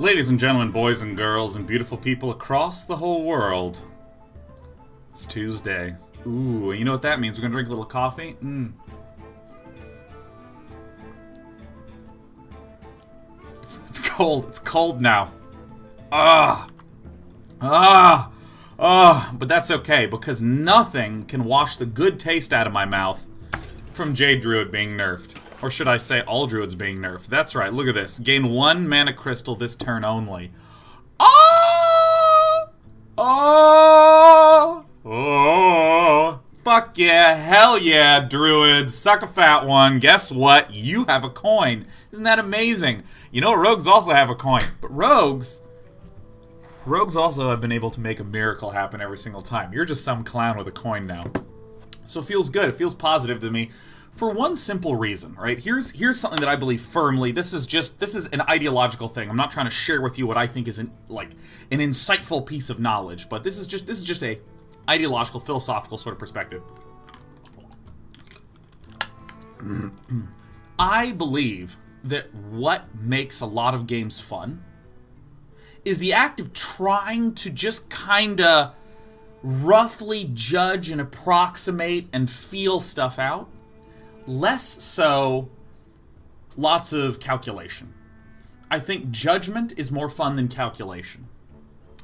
Ladies and gentlemen, boys and girls, and beautiful people across the whole world. It's Tuesday. Ooh, and you know what that means? We're gonna drink a little coffee? It's cold. It's cold now. But that's okay, because nothing can wash the good taste out of my mouth from Jade Druid being nerfed. Or should I say all druids being nerfed. That's right, look at this. Gain 1 mana crystal this turn only. Fuck yeah, hell yeah, druids. Suck a fat one. Guess what? You have a coin. Isn't that amazing? You know, rogues also have a coin. But rogues also have been able to make a miracle happen every single time. You're just some clown with a coin now. So it feels good. It feels positive to me. For one simple reason, right? Here's something that I believe firmly. This is an ideological thing. I'm not trying to share with you what I think is an insightful piece of knowledge, but this is just a ideological, philosophical sort of perspective. I believe that what makes a lot of games fun is the act of trying to just kinda roughly judge and approximate and feel stuff out. Less so lots of calculation. I think judgment is more fun than calculation.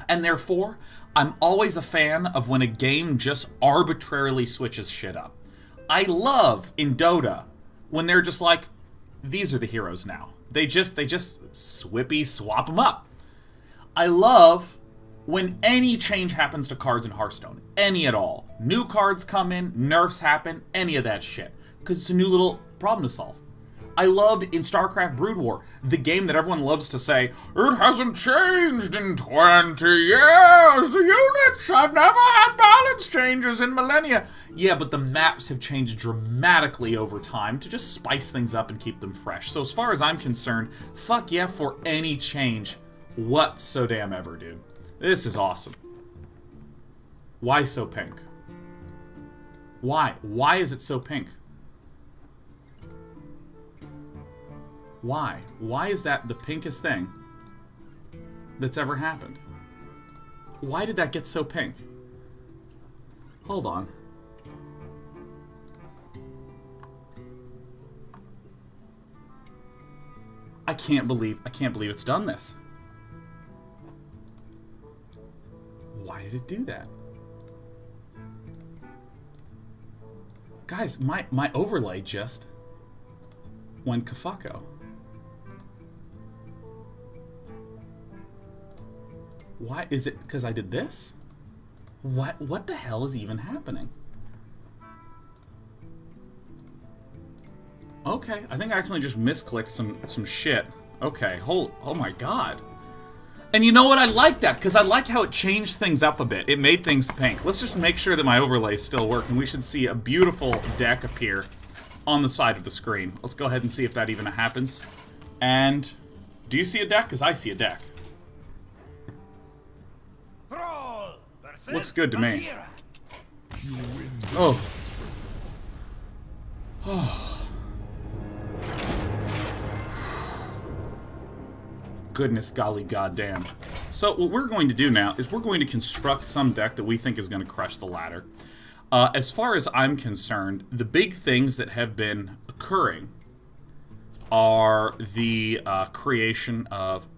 And therefore, I'm always a fan of when a game just arbitrarily switches shit up. I love in Dota when they're just like, these are the heroes now. They just swippy swap them up. I love when any change happens to cards in Hearthstone. Any at all. New cards come in, nerfs happen, any of that shit. Because it's a new little problem to solve. I loved in StarCraft Brood War, the game that everyone loves to say, it hasn't changed in 20 years, the units, I've never had balance changes in millennia. Yeah, but the maps have changed dramatically over time to just spice things up and keep them fresh. So as far as I'm concerned, fuck yeah for any change whatsoever, dude. This is awesome. Why so pink? Why? Why is it so pink? Why? Why is that the pinkest thing that's ever happened? Why did that get so pink? Hold on. I can't believe it's done this. Why did it do that? Guys, my overlay just went kafako. Why is it because I did this? What the hell is even happening? Okay, I think I accidentally just misclicked some shit. Okay, oh my god. And you know what? I like that, because I like how it changed things up a bit. It made things pink. Let's just make sure that my overlays still work, and we should see a beautiful deck appear on the side of the screen. Let's go ahead and see if that even happens. And do you see a deck? Because I see a deck. Looks good to me. Oh. Goodness golly goddamn. So what we're going to do now is we're going to construct some deck that we think is going to crush the ladder. As far as I'm concerned, the big things that have been occurring are the creation of...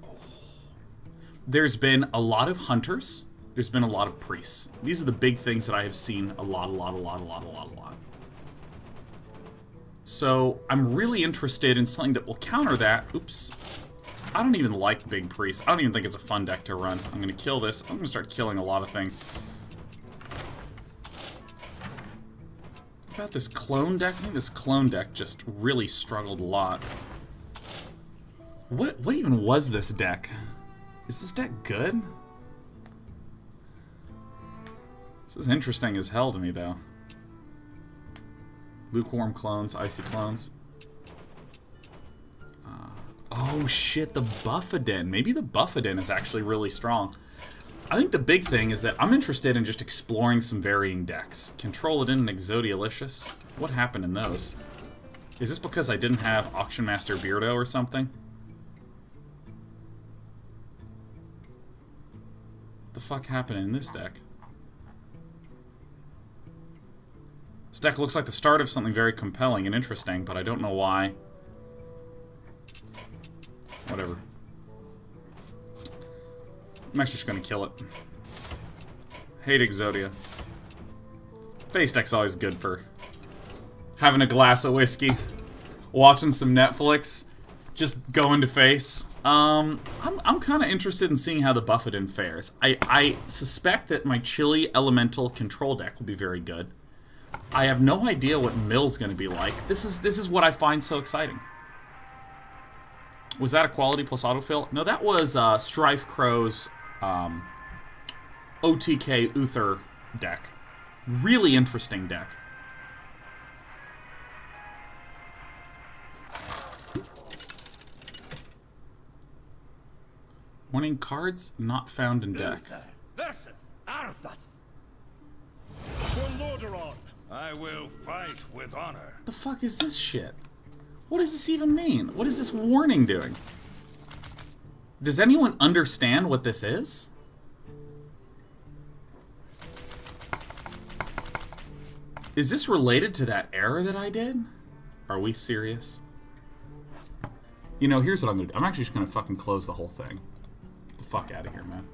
There's been a lot of hunters. There's been a lot of priests. These are the big things that I have seen a lot. So I'm really interested in something that will counter that. Oops. I don't even like big priests. I don't even think it's a fun deck to run. I'm going to kill this. I'm going to start killing a lot of things. What about this clone deck? I think this clone deck just really struggled a lot. What even was this deck? Is this deck good? This is interesting as hell to me, though. Lukewarm clones, icy clones. Oh shit, the Buffadin. Maybe the Buffadin is actually really strong. I think the big thing is that I'm interested in just exploring some varying decks. Control-It-In and Exodialicious. What happened in those? Is this because I didn't have Auction Master Beardo or something? the fuck happened in this deck? This deck looks like the start of something very compelling and interesting, but I don't know why. Whatever. I'm actually just gonna kill it. Hate Exodia. Face deck's always good for having a glass of whiskey, watching some Netflix, just going to face. I'm kind of interested in seeing how the Buffetin fares. I suspect that my Chili Elemental control deck will be very good. I have no idea what Mill's going to be like. This is what I find so exciting. Was that a quality plus autofill? No, that was Strife Crow's OTK Uther deck. Really interesting deck. Warning, cards not found in deck. Versus Arthas. I will fight with honor. The fuck is this shit? What does this even mean? What is this warning doing? Does anyone understand what this is? Is this related to that error that I did? Are we serious? You know, here's what I'm gonna do. I'm actually just gonna fucking close the whole thing. Get the fuck out of here, man.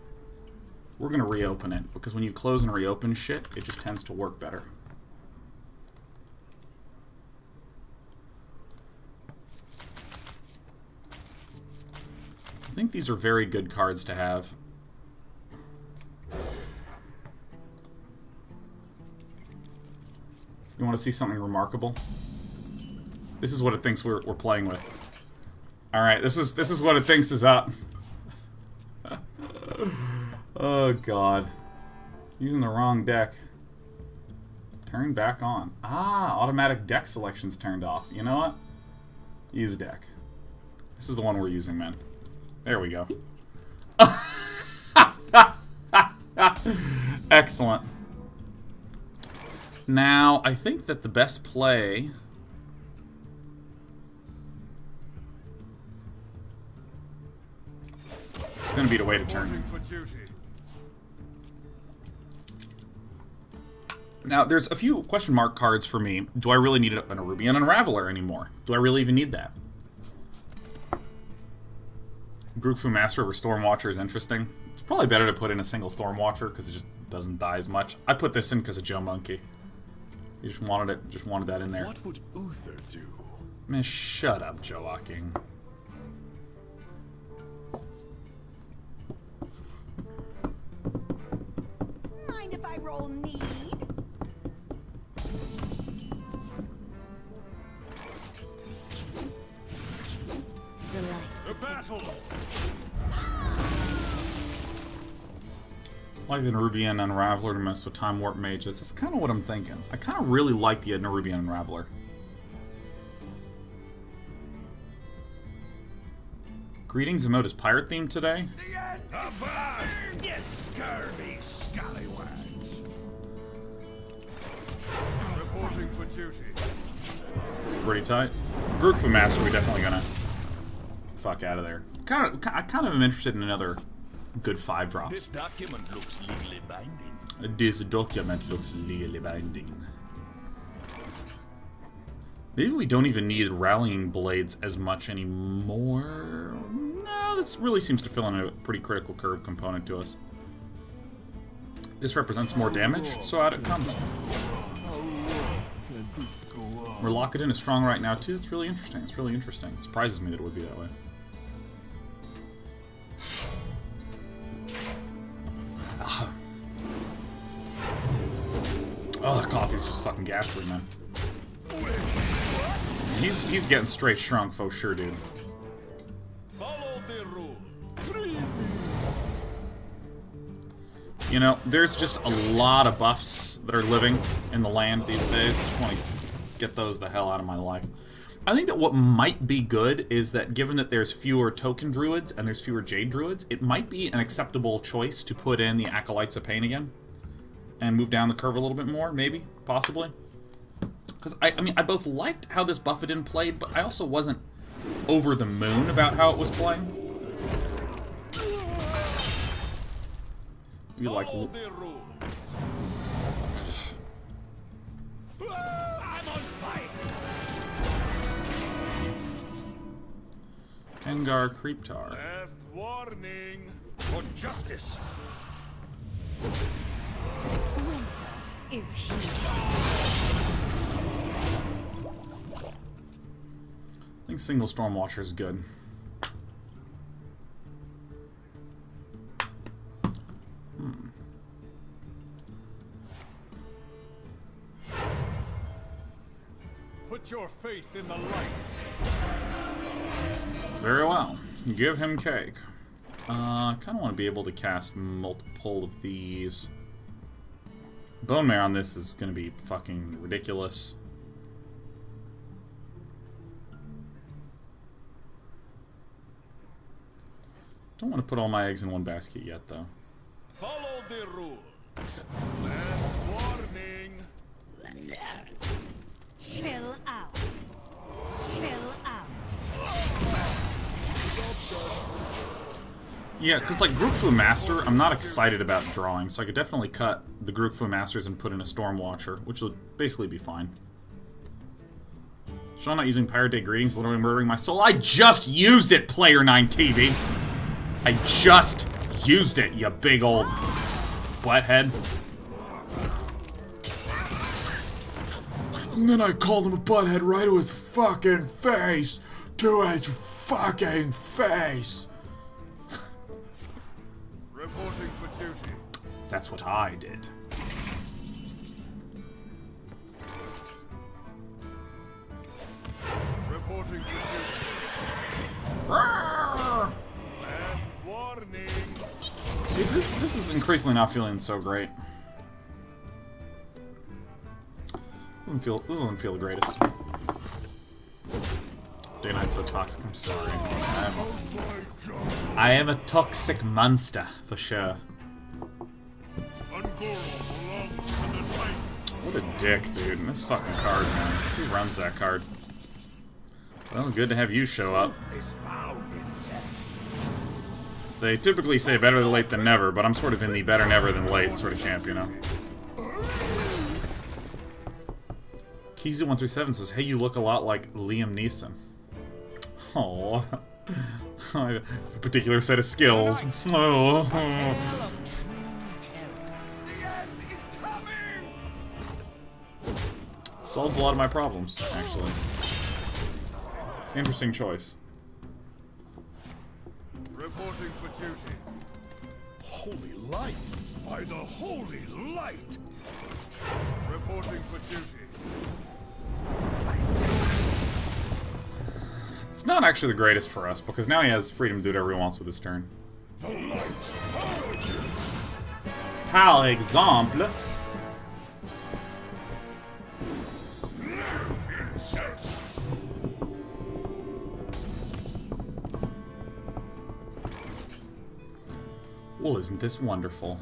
We're gonna reopen it, because when you close and reopen shit, it just tends to work better. I think these are very good cards to have. You want to see something remarkable? This is what it thinks we're playing with. All right, this is what it thinks is up. Oh god, using the wrong deck. Turn back on. Ah, automatic deck selection's turned off. You know what? Use deck. This is the one we're using, man. There we go. Excellent. Now, I think that the best play... is going to be to wait a turn. Now, there's a few question mark cards for me. Do I really need an Arubian Unraveler anymore? Do I really even need that? Grookfu Master over Stormwatcher is interesting. It's probably better to put in a single Stormwatcher because it just doesn't die as much. I put this in because of Joe Monkey. He just wanted that in there. What would Uther do? Man, shut up, Joaquin. Mind if I roll need? The battle! Like the Nerubian Unraveler to mess with Time Warp Mages. That's kind of what I'm thinking. I kind of really like the Nerubian Unraveler. Greetings, emote is pirate themed today. Avast, you scurvy scallywags! Reporting for duty. Pretty tight. Grookfu Master, we definitely gonna fuck out of there. I kind of am interested in another good 5 drops. This document looks legally binding. This document looks legally binding. Maybe we don't even need Rallying Blades as much anymore. No, this really seems to fill in a pretty critical curve component to us. This represents more damage, so out it comes. We're locked in is strong right now too. It's really interesting. It's really interesting. It surprises me that it would be that way. Oh, that coffee's just fucking ghastly, man. He's getting straight shrunk, for sure, dude. Follow the rule. You know, there's just a lot of buffs that are living in the land these days. Just want to get those the hell out of my life. I think that what might be good is that given that there's fewer token druids and there's fewer jade druids, it might be an acceptable choice to put in the Acolytes of Pain again. And move down the curve a little bit more, maybe, possibly. Because, I mean, I both liked how this Buffetin played, but I also wasn't over the moon about how it was playing. You like... Follow the rules. I'm on fire. Kengar Creeptar. Last warning. For justice. Winter is here. I think single Stormwatcher is good. Put your faith in the light. Very well. Give him cake. I kind of want to be able to cast multiple of these. Bone Mare on this is going to be fucking ridiculous. Don't want to put all my eggs in one basket yet, though. Follow the rules. Last warning. Chill out. Chill out. Yeah, because like Groupfu Master, I'm not excited about drawing, so I could definitely cut the Groupfu Masters and put in a Stormwatcher, which would basically be fine. Sean not using Pirate Day Greetings, literally murdering my soul. I just used it, Player 9 TV! I just used it, you big old butthead. And then I called him a butthead right to his fucking face! To his fucking face! Reporting for duty. That's what I did. Reporting for duty. Roar! Last warning. This is increasingly not feeling so great. This doesn't feel the greatest. Day Night's so toxic, I'm sorry. I am a toxic monster, for sure. What a dick, dude. And this fucking card, man. Who runs that card? Well, good to have you show up. They typically say better late than never, but I'm sort of in the better never than late sort of camp, you know? Keezy137 says, hey, you look a lot like Liam Neeson. Oh, a particular set of skills. Oh. Solves a lot of my problems, actually. Interesting choice. Reporting for duty. Holy light! By the holy light! Reporting for duty. It's not actually the greatest for us, because now he has freedom to do whatever he wants with his turn. The light. Par exemple... Well, isn't this wonderful?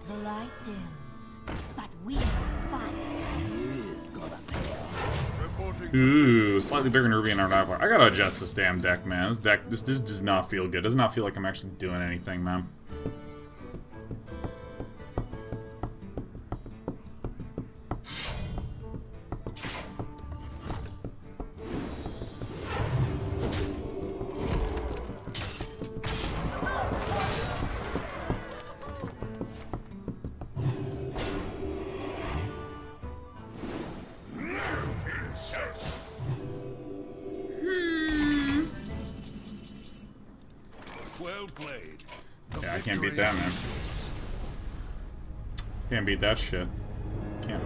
The light dims, but we fight. Reporting. Ooh, slightly bigger Ruby in our Nightfire. I gotta adjust this damn deck, man. This does not feel good. Does not feel like I'm actually doing anything, man. Well played. Yeah, I can't beat that, man. Can't beat that shit. Can't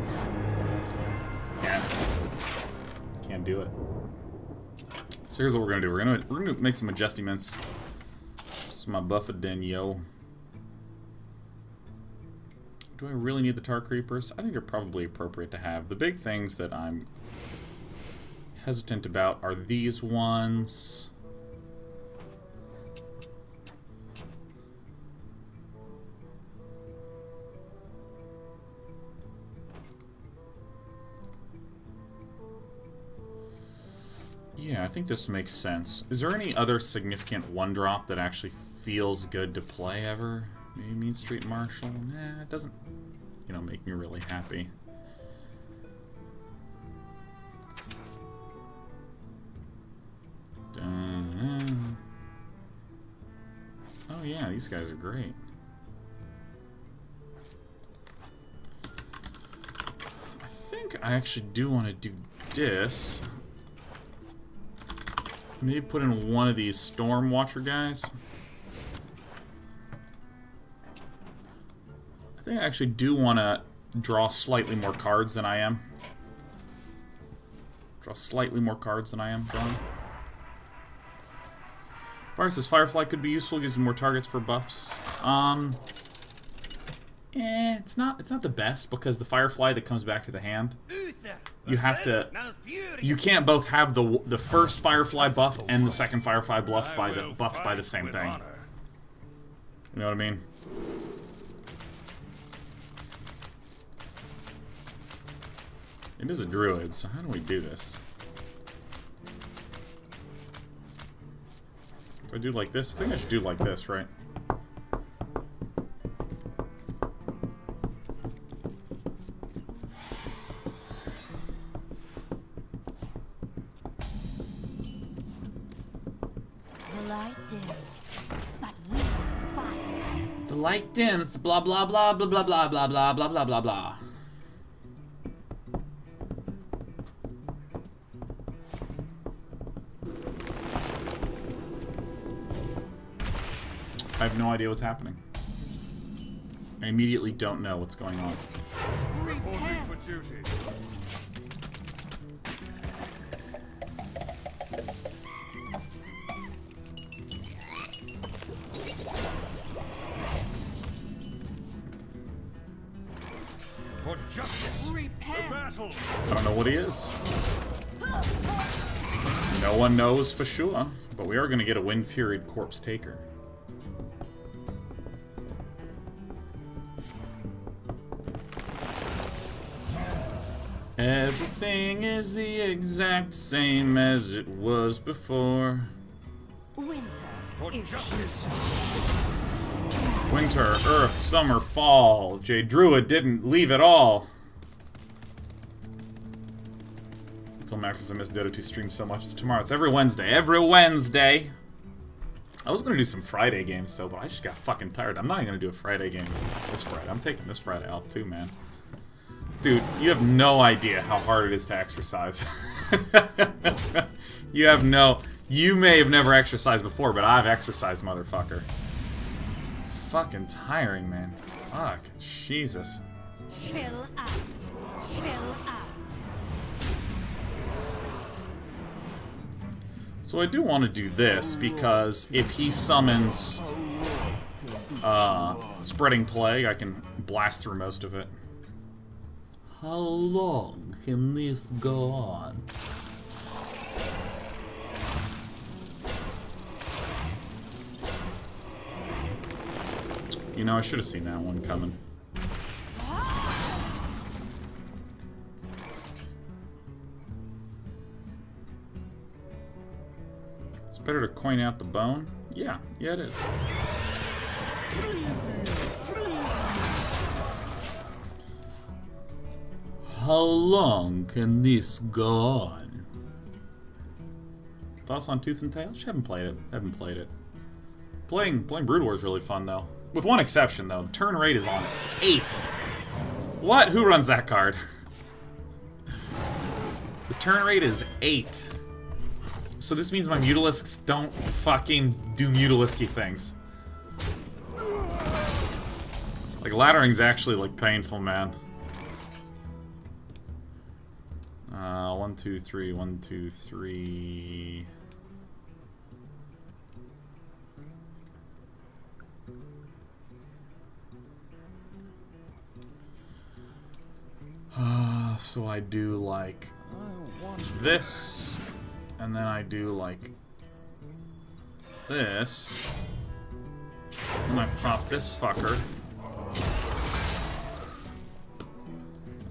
do it. So here's what we're gonna do. We're gonna make some adjustments. Some my Buffett den, yo. Do I really need the Tar Creepers? I think they're probably appropriate to have. The big things that I'm hesitant about are these ones. Yeah, I think this makes sense. Is there any other significant one-drop that actually feels good to play ever? Maybe Mean Street Marshal. Nah, it doesn't, you know, make me really happy. Oh yeah, these guys are great. I think I actually do want to do this. Maybe put in one of these Storm Watcher guys. I think I actually do want to draw slightly more cards than I am. Draw slightly more cards than I am drawing. Fire says Firefly could be useful, gives you more targets for buffs. It's not the best because the Firefly that comes back to the hand, you have to, you can't both have the first Firefly buff and the second Firefly buff by the same thing. You know what I mean? It is a druid, so how do we do this? Do I do like this? I think I should do like this, right? The light dims, but we fight. The light dims, blah blah blah blah blah blah blah blah blah blah blah blah. I have no idea what's happening. I immediately don't know what's going on. Reporting for duty. For justice. Repent. The battle. I don't know what he is. No one knows for sure, but we are going to get a Wind-Furied Corpse Taker. Everything is the exact same as it was before. Winter For is justice. Winter, Earth, Summer, Fall. J. Druid didn't leave at all. Max, I miss Dota 2 stream so much. It's tomorrow. It's every Wednesday. Every Wednesday! I was gonna do some Friday games, so, but I just got fucking tired. I'm not even gonna do a Friday game this Friday. I'm taking this Friday off too, man. Dude, you have no idea how hard it is to exercise. You have no... You may have never exercised before, but I've exercised, motherfucker. Fucking tiring, man. Fuck. Jesus. chill out. Chill out. So I do want to do this, because if he summons Spreading Plague, I can blast through most of it. How long can this go on? You know, I should have seen that one coming. It's better to coin out the bone? Yeah, it is. How long can this go on? Thoughts on Tooth and Tail? Just haven't played it. Playing Brood War is really fun though. With one exception though, turn rate is on 8. What? Who runs that card? The turn rate is 8. So this means my Mutalisks don't fucking do Mutalisky things. Like, Laddering's actually, like, painful, man. 1, 2, 3, 1, 2, 3... So I do, like, this, and then I do, like, this, and I pop this fucker,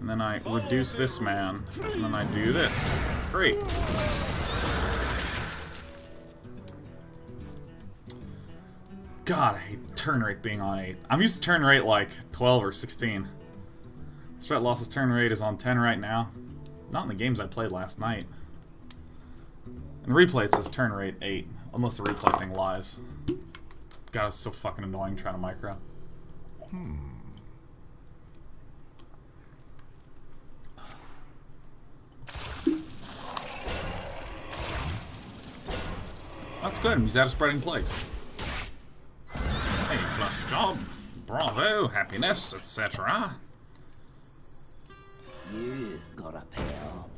and then I reduce this man, and then I do this. Great. God, I hate turn rate being on 8. I'm used to turn rate like 12 or 16. Sweat Loss's turn rate is on 10 right now. Not in the games I played last night. In replay it says turn rate 8, unless the replay thing lies. God, it's so fucking annoying trying to micro. That's good, he's out of spreading plagues. Hey, plus job, bravo, happiness, etc. You got a pal.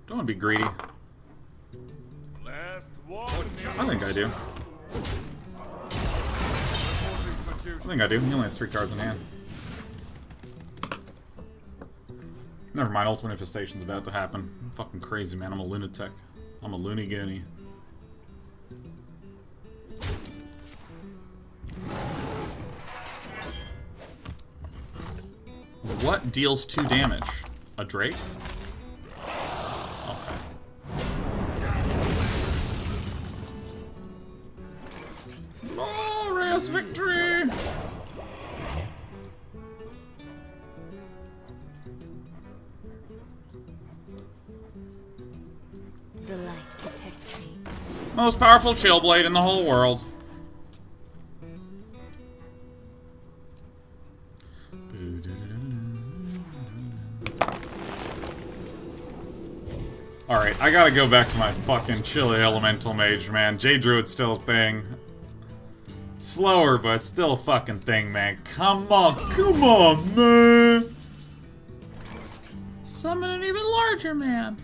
Don't want to be greedy. Last one. I think I do. I think I do. He only has 3 cards in hand. Never mind, Ultimate Infestation's about to happen. I'm fucking crazy, man. I'm a lunatic. I'm a loony goony. What deals 2 damage? A Drake? Okay. Glorious victory! The light protects me. Most powerful chill blade in the whole world. Alright, I gotta go back to my fucking chilly elemental mage, man. Jade Druid's still a thing. Slower, but it's still a fucking thing, man. Come on, man! Summon an even larger man.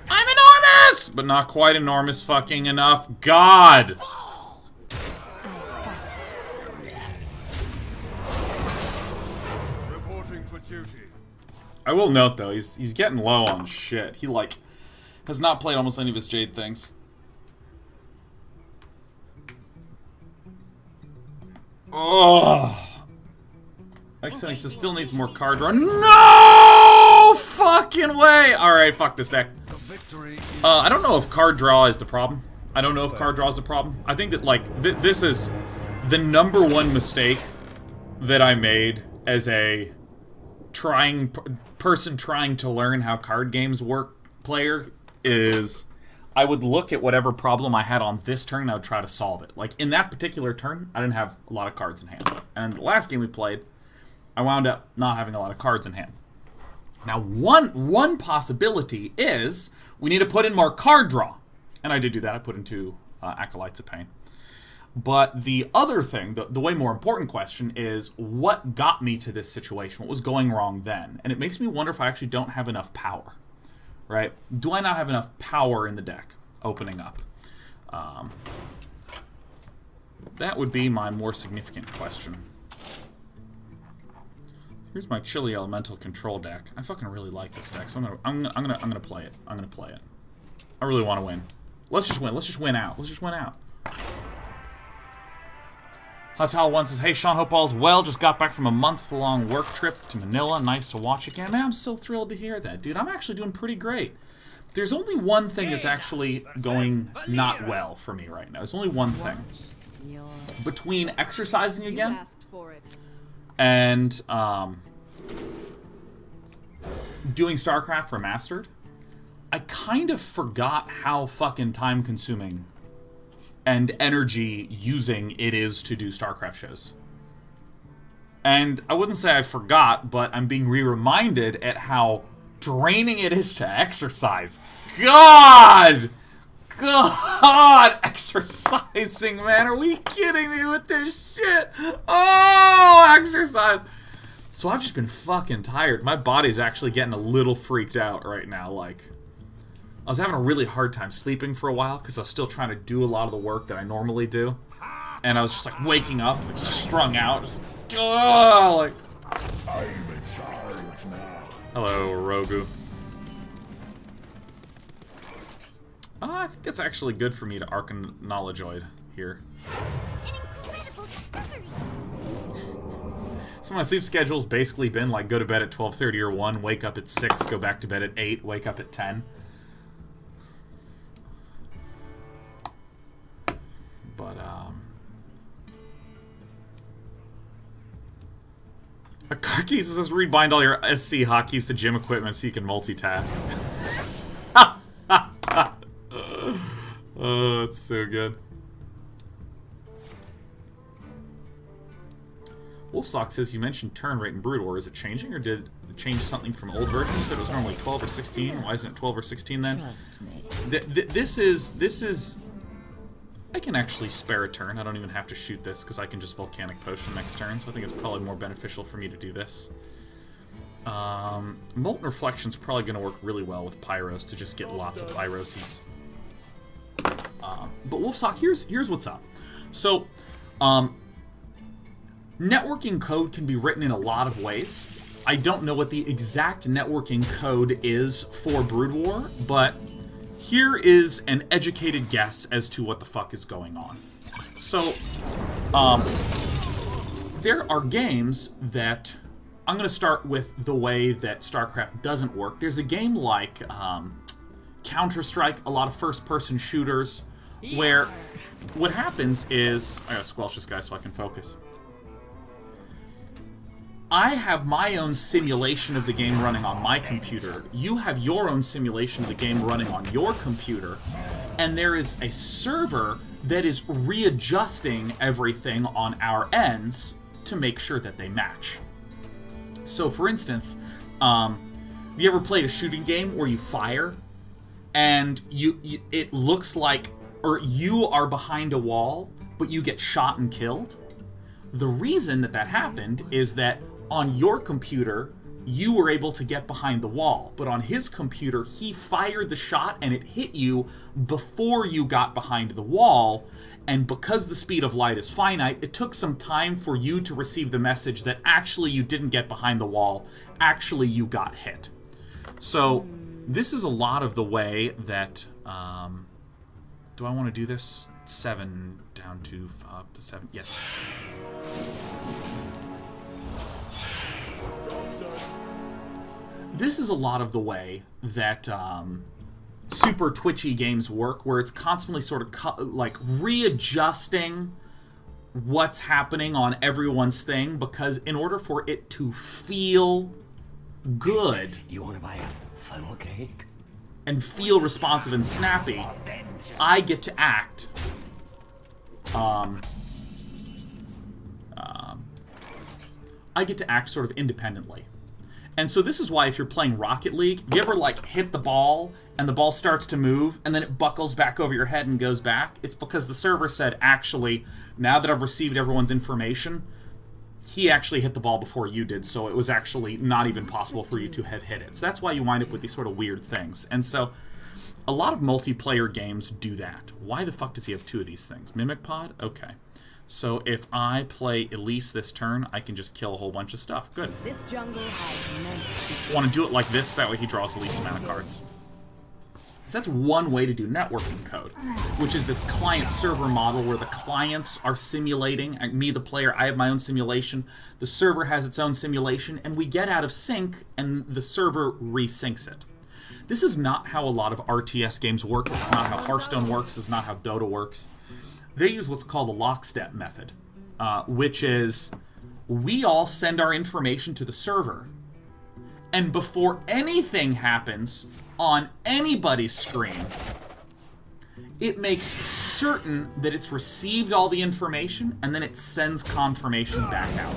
I'm enormous! But not quite enormous fucking enough. God! Reporting for duty. I will note though, he's getting low on shit. He like has not played almost any of his Jade things. Ugh. X still needs more card draw. No fucking way! Alright, fuck this deck. The victory. I don't know if card draw is the problem. I don't know if card draw is the problem. I think that, like, this is the #1 mistake that I made as a person trying to learn how card games work player is I would look at whatever problem I had on this turn and I would try to solve it. Like, in that particular turn, I didn't have a lot of cards in hand. And the last game we played, I wound up not having a lot of cards in hand. Now, one possibility is we need to put in more card draw. And I did do that. I put in 2 Acolytes of Pain. But the other thing, the way more important question is, what got me to this situation? What was going wrong then? And it makes me wonder if I actually don't have enough power. Right? Do I not have enough power in the deck opening up? That would be my more significant question. Here's my Chilly Elemental control deck. I fucking really like this deck, so I'm gonna play it. I'm gonna play it. I really want to win. Let's just win. Let's just win out. Let's just win out. Hotel1 says, hey, Sean, hope all's well. Just got back from a month-long work trip to Manila. Nice to watch again. Man, I'm so thrilled to hear that, dude. I'm actually doing pretty great. There's only one thing that's actually going not well for me right now. There's only one thing. Between exercising again and doing StarCraft Remastered, I kind of forgot how fucking time-consuming and energy using it is to do StarCraft shows. And I wouldn't say I forgot, but I'm being re-reminded at how draining it is to exercise. God! God! Exercising, man. Are we kidding me with this shit? Oh, exercise. So I've just been fucking tired. My body's actually getting a little freaked out right now. Like, I was having a really hard time sleeping for a while because I was still trying to do a lot of the work that I normally do. And I was just like waking up, like, strung out, just like. I'm in charge now. Hello, Rogu. I think it's actually good for me to Arcanologoid here. An incredible discovery. Sometimes So my sleep schedule's basically been like go to bed at 12:30 or 1, wake up at 6, go back to bed at 8, wake up at 10. But, a car key says rebind all your SC hotkeys to gym equipment so you can multitask. Oh, that's so good. Wolfsock says you mentioned turn rate in Brood War. Is it changing, or did it change something from old versions? You said it was normally 12 or 16. Why isn't it 12 or 16 then? Trust me. This is. I can actually spare a turn. I don't even have to shoot this because I can just Volcanic Potion next turn. So I think it's probably more beneficial for me to do this. Molten Reflection's probably going to work really well with Pyros to just get lots of Pyroses. But Wolfsock, here's what's up. So, networking code can be written in a lot of ways. I don't know what the exact networking code is for Brood War, but here is an educated guess as to what the fuck is going on. So, there are games that... I'm going to start with the way that StarCraft doesn't work. There's a game like Counter-Strike, a lot of first-person shooters, where what happens is... I gotta squelch this guy so I can focus. I have my own simulation of the game running on my computer. You have your own simulation of the game running on your computer. And there is a server that is readjusting everything on our ends to make sure that they match. So, for instance, have you ever played a shooting game where you fire and it looks like, or you are behind a wall, but you get shot and killed? The reason that that happened is that on your computer, you were able to get behind the wall, but on his computer, he fired the shot and it hit you before you got behind the wall, and because the speed of light is finite, it took some time for you to receive the message that actually you didn't get behind the wall, actually you got hit. So, this is a lot of the way that, do I want to do this? 7 down to up to 7, yes. This is a lot of the way that super twitchy games work, where it's constantly sort of like readjusting what's happening on everyone's thing, because in order for it to feel good, You want to buy a funnel cake? and feel responsive and snappy, I get to act sort of independently. And so this is why if you're playing Rocket League, you ever like hit the ball and the ball starts to move and then it buckles back over your head and goes back? It's because the server said, actually, now that I've received everyone's information, he actually hit the ball before you did, so it was actually not even possible for you to have hit it. So that's why you wind up with these sort of weird things. And so a lot of multiplayer games do that. Why the fuck does he have 2 of these things? Mimic Pod? Okay. So if I play Elise this turn, I can just kill a whole bunch of stuff. Good. This jungle has meant to Want to do it like this, that way he draws the least amount of cards. So that's one way to do networking code, which is this client-server model where the clients are simulating. Me, the player, I have my own simulation. The server has its own simulation, and we get out of sync, and the server resyncs it. This is not how a lot of RTS games work. This is not how Hearthstone works. This is not how Dota works. They use what's called a lockstep method, which is we all send our information to the server, and before anything happens on anybody's screen, it makes certain that it's received all the information, and then it sends confirmation back out.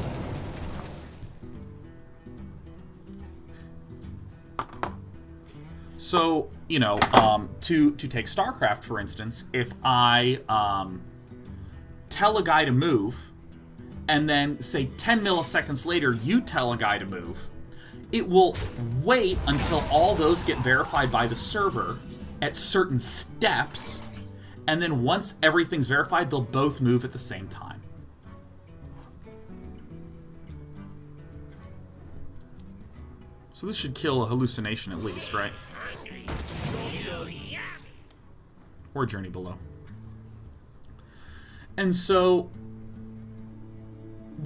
So, you know, to take StarCraft, for instance, if I tell a guy to move, and then, say, 10 milliseconds later, you tell a guy to move, it will wait until all those get verified by the server at certain steps, and then once everything's verified, they'll both move at the same time. So this should kill a hallucination at least, right? Or Journey Below. And so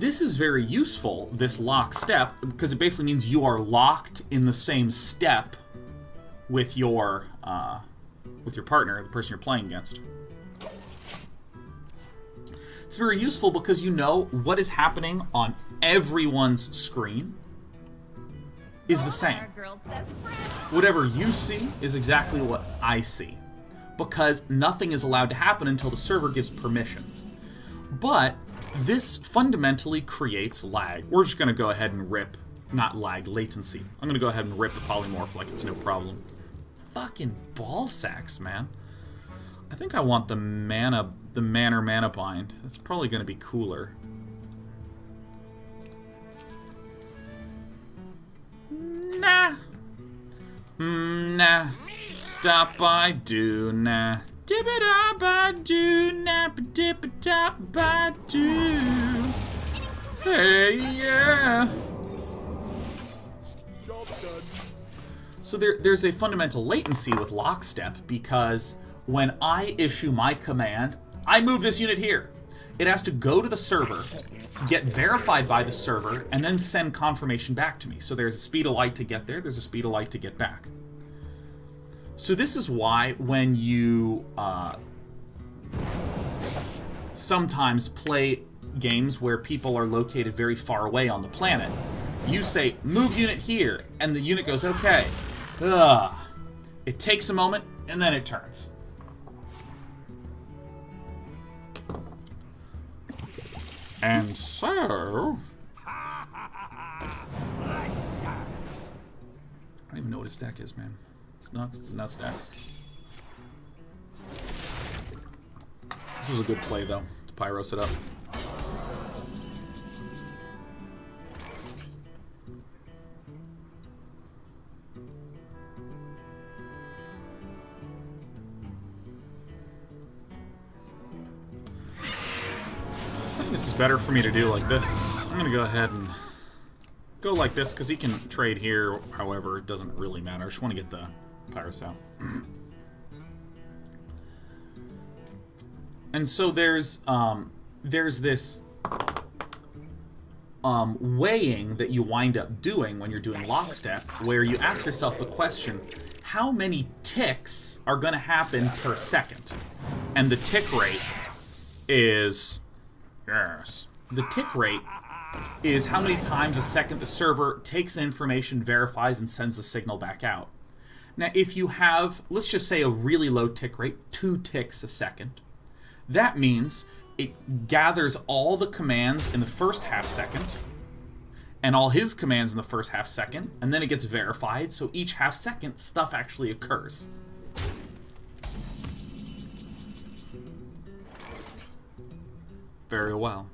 This is very useful, this lock step, because it basically means you are locked in the same step with your partner, the person you're playing against. It's very useful because you know what is happening on everyone's screen is the same. Whatever you see is exactly what I see, because nothing is allowed to happen until the server gives permission. But this fundamentally creates lag. We're just going to go ahead and rip, not lag, latency. I'm going to go ahead and rip the polymorph like it's no problem. Fucking ball sacks, man. I think I want the mana bind. That's probably going to be cooler. Nah. Nah. Da ba do nah. Dibba ba do nah ba dibba da ba do. Hey yeah. So there's a fundamental latency with lockstep because when I issue my command, I move this unit here. It has to go to the server, get verified by the server, and then send confirmation back to me. So there's a speed of light to get there, there's a speed of light to get back. So this is why when you sometimes play games where people are located very far away on the planet, you say, move unit here, and the unit goes, okay. Ugh. It takes a moment, and then it turns. And so... I don't even know what his deck is, man. It's nuts. It's a nuts deck. This was a good play, though, to Pyros it up. I think this is better for me to do like this. I'm going to go ahead and go like this, because he can trade here. However, it doesn't really matter. I just want to get the Pyros out. And so there's this weighing that you wind up doing when you're doing lockstep, where you ask yourself the question, how many ticks are going to happen per second? And the tick rate is... Yes. The tick rate is how many times a second the server takes information, verifies, and sends the signal back out. Now, if you have, let's just say, a really low tick rate, 2 ticks a second, that means it gathers all the commands in the first half second, and all his commands in the first half second, and then it gets verified, so each half second, stuff actually occurs. Very well.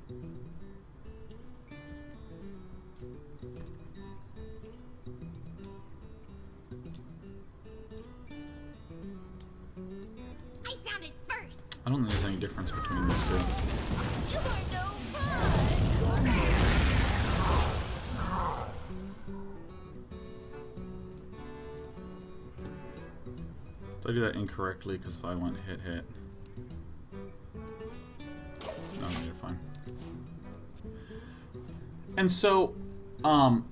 I found it first. I don't think there's any difference between these two. You are no fun. Did I do that incorrectly? Because if I went hit. No, you're fine. And so, and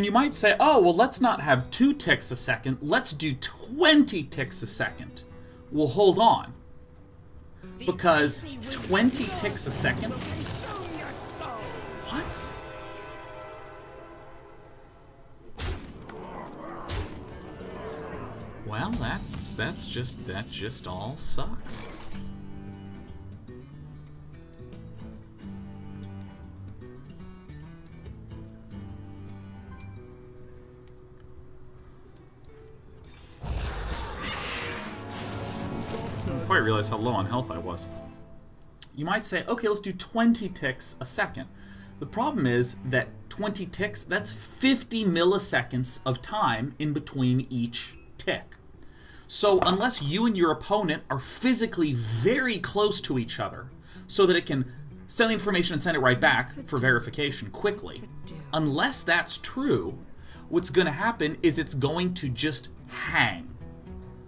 you might say, oh, well, let's not have 2 ticks a second. Let's do 20 ticks a second. Well, hold on. Because 20 ticks a second? What? Well, that just all sucks. I didn't quite realize how low on health I was. You might say, okay, let's do 20 ticks a second. The problem is that 20 ticks, that's 50 milliseconds of time in between each tick. So unless you and your opponent are physically very close to each other so that it can send the information and send it right back for verification quickly, unless that's true, what's going to happen is it's going to just hang.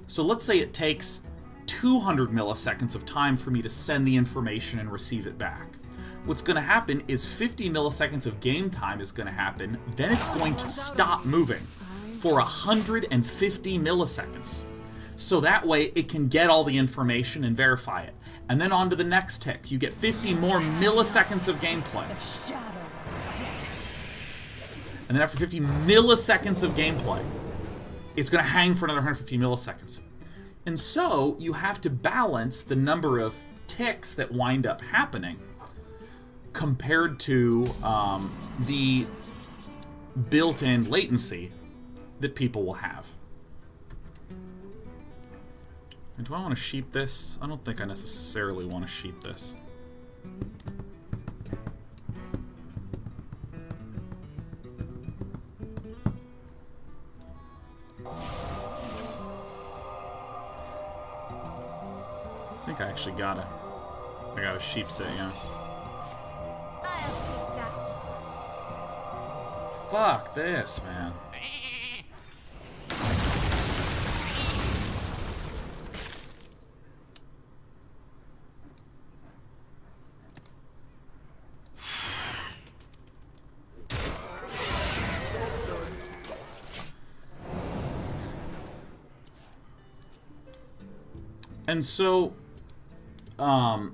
So let's say it takes 200 milliseconds of time for me to send the information and receive it back. what's going to happen is 50 milliseconds of game time is going to happen, then it's going to stop moving for 150 milliseconds. So that way it can get all the information and verify it. And then on to the next tick. You get 50 more milliseconds of gameplay. And then after 50 milliseconds of gameplay, it's going to hang for another 150 milliseconds. And so you have to balance the number of ticks that wind up happening compared to the built-in latency that people will have. And do I want to sheep this? I don't think I necessarily want to sheep this. I think I actually got a sheep's it, yeah. I'll take that. Fuck this, man. And so, a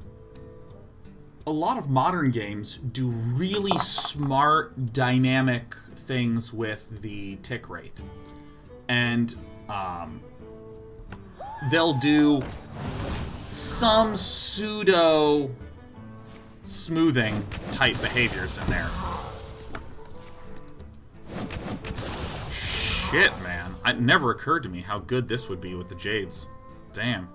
lot of modern games do really smart, dynamic things with the tick rate. And they'll do some pseudo smoothing type behaviors in there. Shit, man. It never occurred to me how good this would be with the Jades. Damn.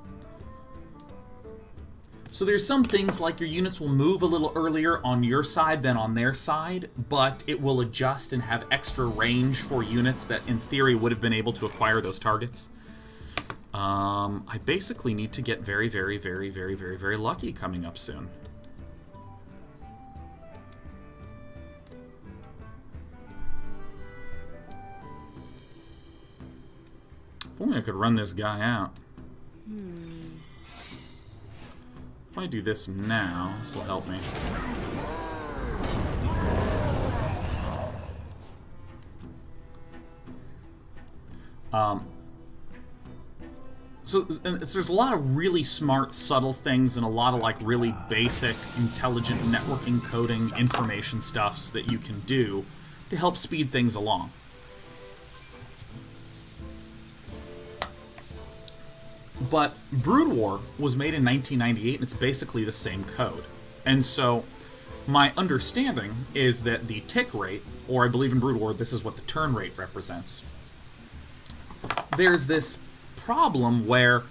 So there's some things like your units will move a little earlier on your side than on their side, but it will adjust and have extra range for units that in theory would have been able to acquire those targets. I basically need to get very, very, very, very, very, very lucky coming up soon. If only I could run this guy out. If I do this now, this will help me. So there's a lot of really smart, subtle things and a lot of like really basic, intelligent networking coding information stuffs that you can do to help speed things along. But Brood War was made in 1998, and it's basically the same code. And so, my understanding is that the tick rate, or I believe in Brood War, this is what the turn rate represents. There's this problem where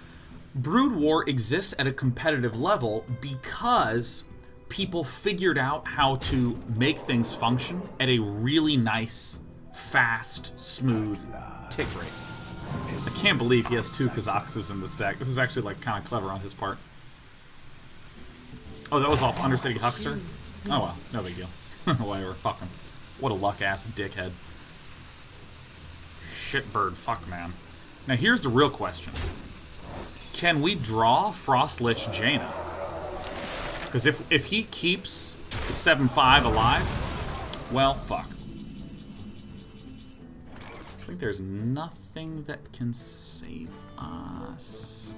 Brood War exists at a competitive level because people figured out how to make things function at a really nice, fast, smooth tick rate. I can't believe he has 2 Kazakhs in the stack. This is actually, like, kind of clever on his part. Oh, that was off Undercity Huckster? Oh, well. No big deal. Whatever. Fuck him. What a luck-ass dickhead. Shitbird fuck, man. Now, here's the real question. Can we draw Frostlich Jaina? Because if he keeps 7-5 alive, well, fuck. I think there's nothing that can save us.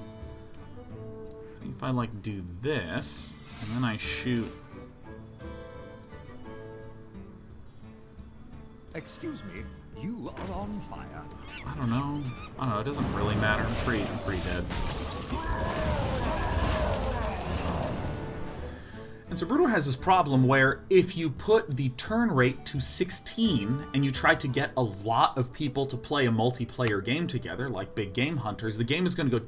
I think if I, like, do this, and then I shoot... Excuse me, you are on fire. I don't know. It doesn't really matter. I'm pretty dead. And so Bruto has this problem where if you put the turn rate to 16 and you try to get a lot of people to play a multiplayer game together, like Big Game Hunters, the game is going to go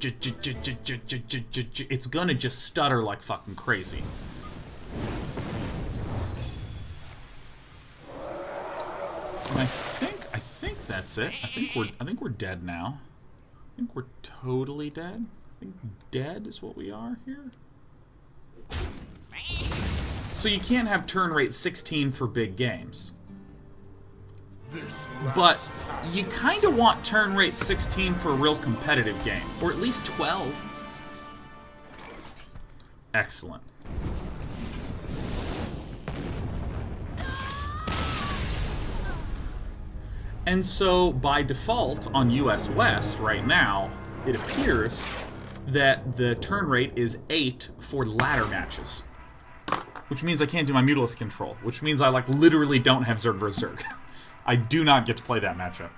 it's going to just stutter like fucking crazy. And I think that's it. I think we're dead now. I think we're totally dead. I think dead is what we are here. So you can't have turn rate 16 for big games. But you kind of want turn rate 16 for a real competitive game. Or at least 12. Excellent. And so, by default, on US West right now, it appears that the turn rate is 8 for ladder matches. Which means I can't do my Mutalisk control. Which means I, like, literally don't have Zerg vs. Zerg. I do not get to play that matchup.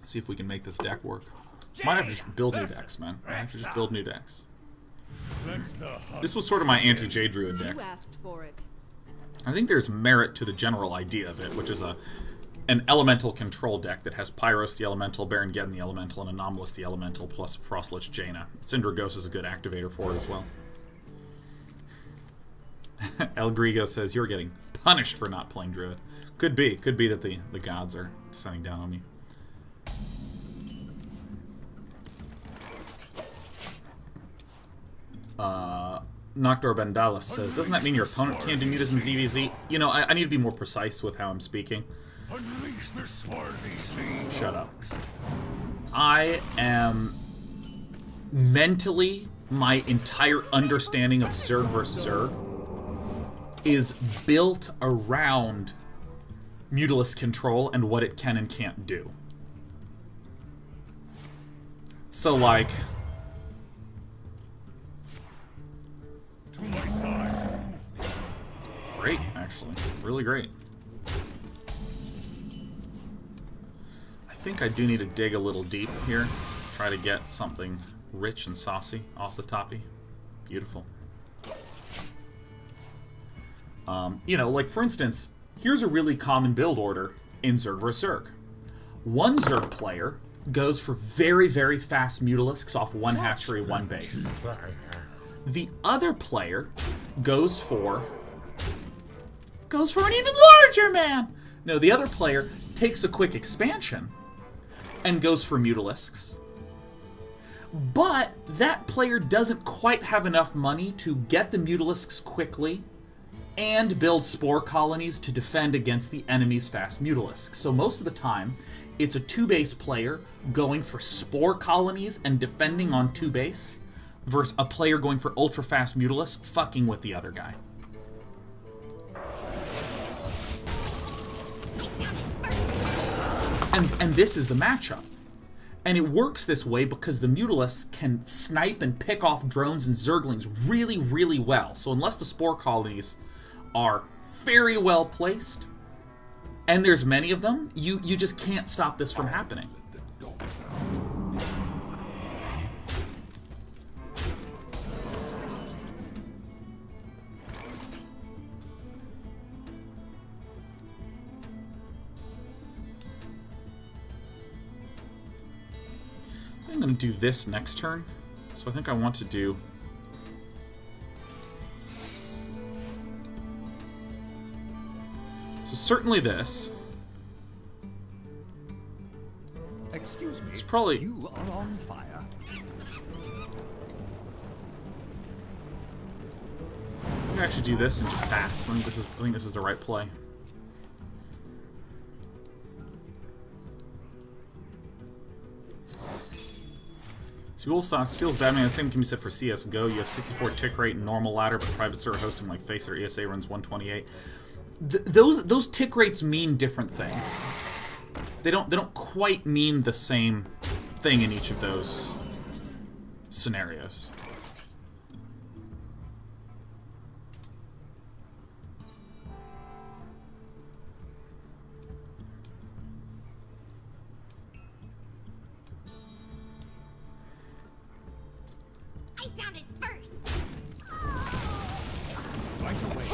See if we can make this deck work. Might have to just build new decks, man. I have to just build new decks. This was sort of my anti-Jade Druid deck. You asked for it. I think there's merit to the general idea of it, which is an elemental control deck that has Pyros the Elemental, Baron Geddon the Elemental, and Anomalous the Elemental, plus Frostlich Jaina. Syndragos is a good activator for it as well. El Grigo says, you're getting punished for not playing Druid. Could be. Could be that the gods are descending down on me. Noctor Bendalis says, doesn't that mean your opponent can't do mutas in ZVZ? You know, I need to be more precise with how I'm speaking. Shut up. I am mentally, my entire understanding of Zerg vs. Zerg is built around Mutalisk control and what it can and can't do. So, like... Great, actually. Really great. I think I do need to dig a little deep here. Try to get something rich and saucy off the toppy. Beautiful. You know, like for instance, here's a really common build order in Zerg vs. Zerg. One Zerg player goes for very, very fast Mutalisks off one hatchery, one base. The other player goes for an even larger man! No, the other player takes a quick expansion and goes for Mutalisks. But that player doesn't quite have enough money to get the Mutalisks quickly and build spore colonies to defend against the enemy's fast Mutalisks. So most of the time, it's a 2-base player going for spore colonies and defending on 2-base versus a player going for ultra-fast Mutalisk fucking with the other guy. And this is the matchup. And it works this way because the Mutalisks can snipe and pick off drones and Zerglings really, really well. So unless the spore colonies are very well placed, and there's many of them, you just can't stop this from happening. I'm going to do this next turn. So I think I want to do... So certainly this. Excuse me. It's probably... You are on fire. I'm gonna actually do this and just pass. I think this is the right play. So Wolfsauce feels bad, man. The same can be said for CS:GO. You have 64 tick rate and normal ladder, but private server hosting like Facer ESA runs 128. Those tick rates mean different things. They don't quite mean the same thing in each of those scenarios. I found it first. Right away.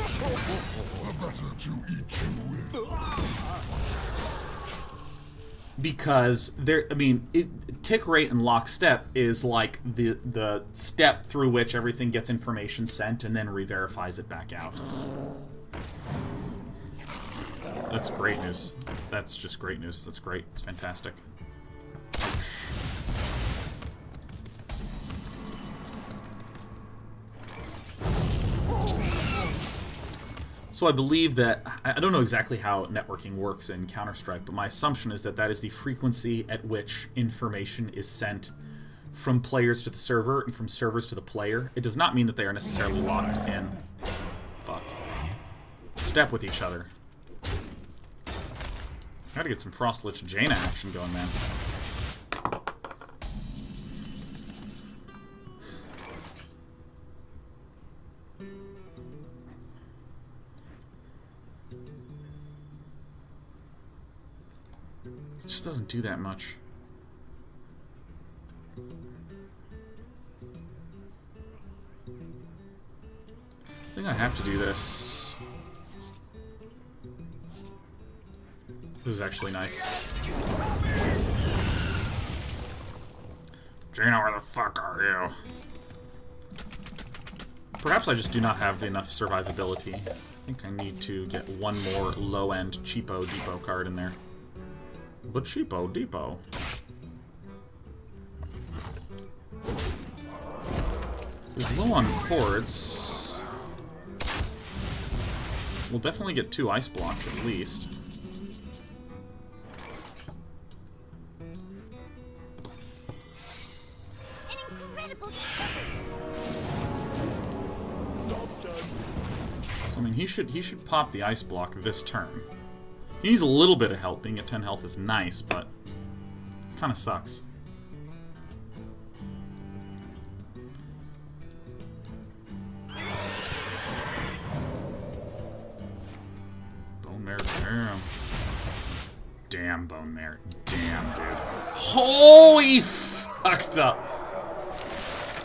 Because tick rate and lockstep is like the step through which everything gets information sent and then re-verifies it back out. That's great news. That's just great news. That's great. It's fantastic. So I believe that, I don't know exactly how networking works in Counter-Strike, but my assumption is that that is the frequency at which information is sent from players to the server and from servers to the player. It does not mean that they are necessarily locked in. Fuck. Step with each other. Gotta get some Frostlich Jaina action going, man. It just doesn't do that much. I think I have to do this. This is actually nice. Jaina, where the fuck are you? Perhaps I just do not have enough survivability. I think I need to get one more low-end cheapo depot card in there. The cheapo depot. He's low on cords. We'll definitely get 2 ice blocks at least. So I mean, he should pop the ice block this turn. He needs a little bit of help. Being at 10 health is nice, but it kind of sucks. Bone Mare, damn. Damn, Bone Mare. Damn, dude. Holy fucked up.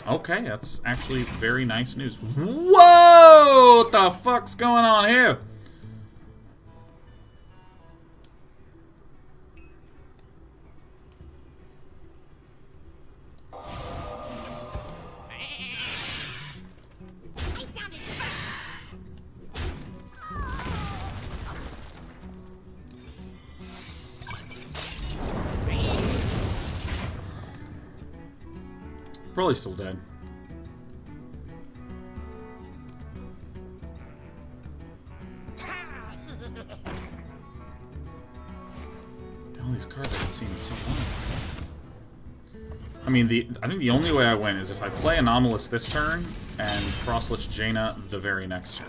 Okay, that's actually very nice news. Whoa! What the fuck's going on here? Probably still dead. All these cards I haven't seen in so long. I mean, I think the only way I win is if I play Anomalous this turn and Frostlich Jaina the very next turn.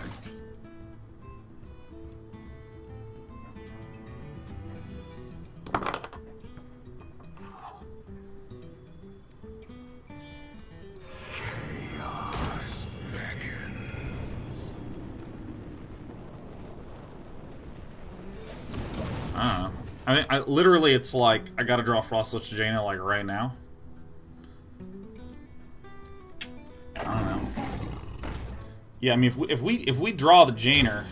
I literally, it's like I gotta draw Frostlich Jaina like right now. I don't know. Yeah, I mean, if we draw the Jaina,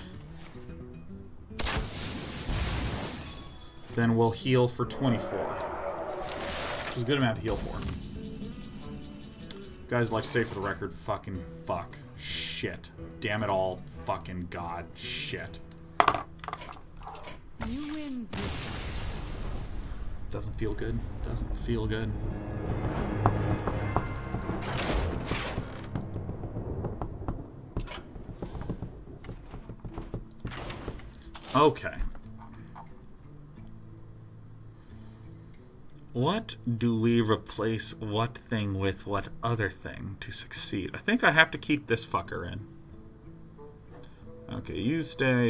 then we'll heal for 24, which is a good amount to heal for. Guys, like, stay for the record. Fucking fuck. Shit. Damn it all. Fucking god. Shit. You win. Doesn't feel good. Doesn't feel good. Okay. What do we replace what thing with what other thing to succeed? I think I have to keep this fucker in. Okay, you stay.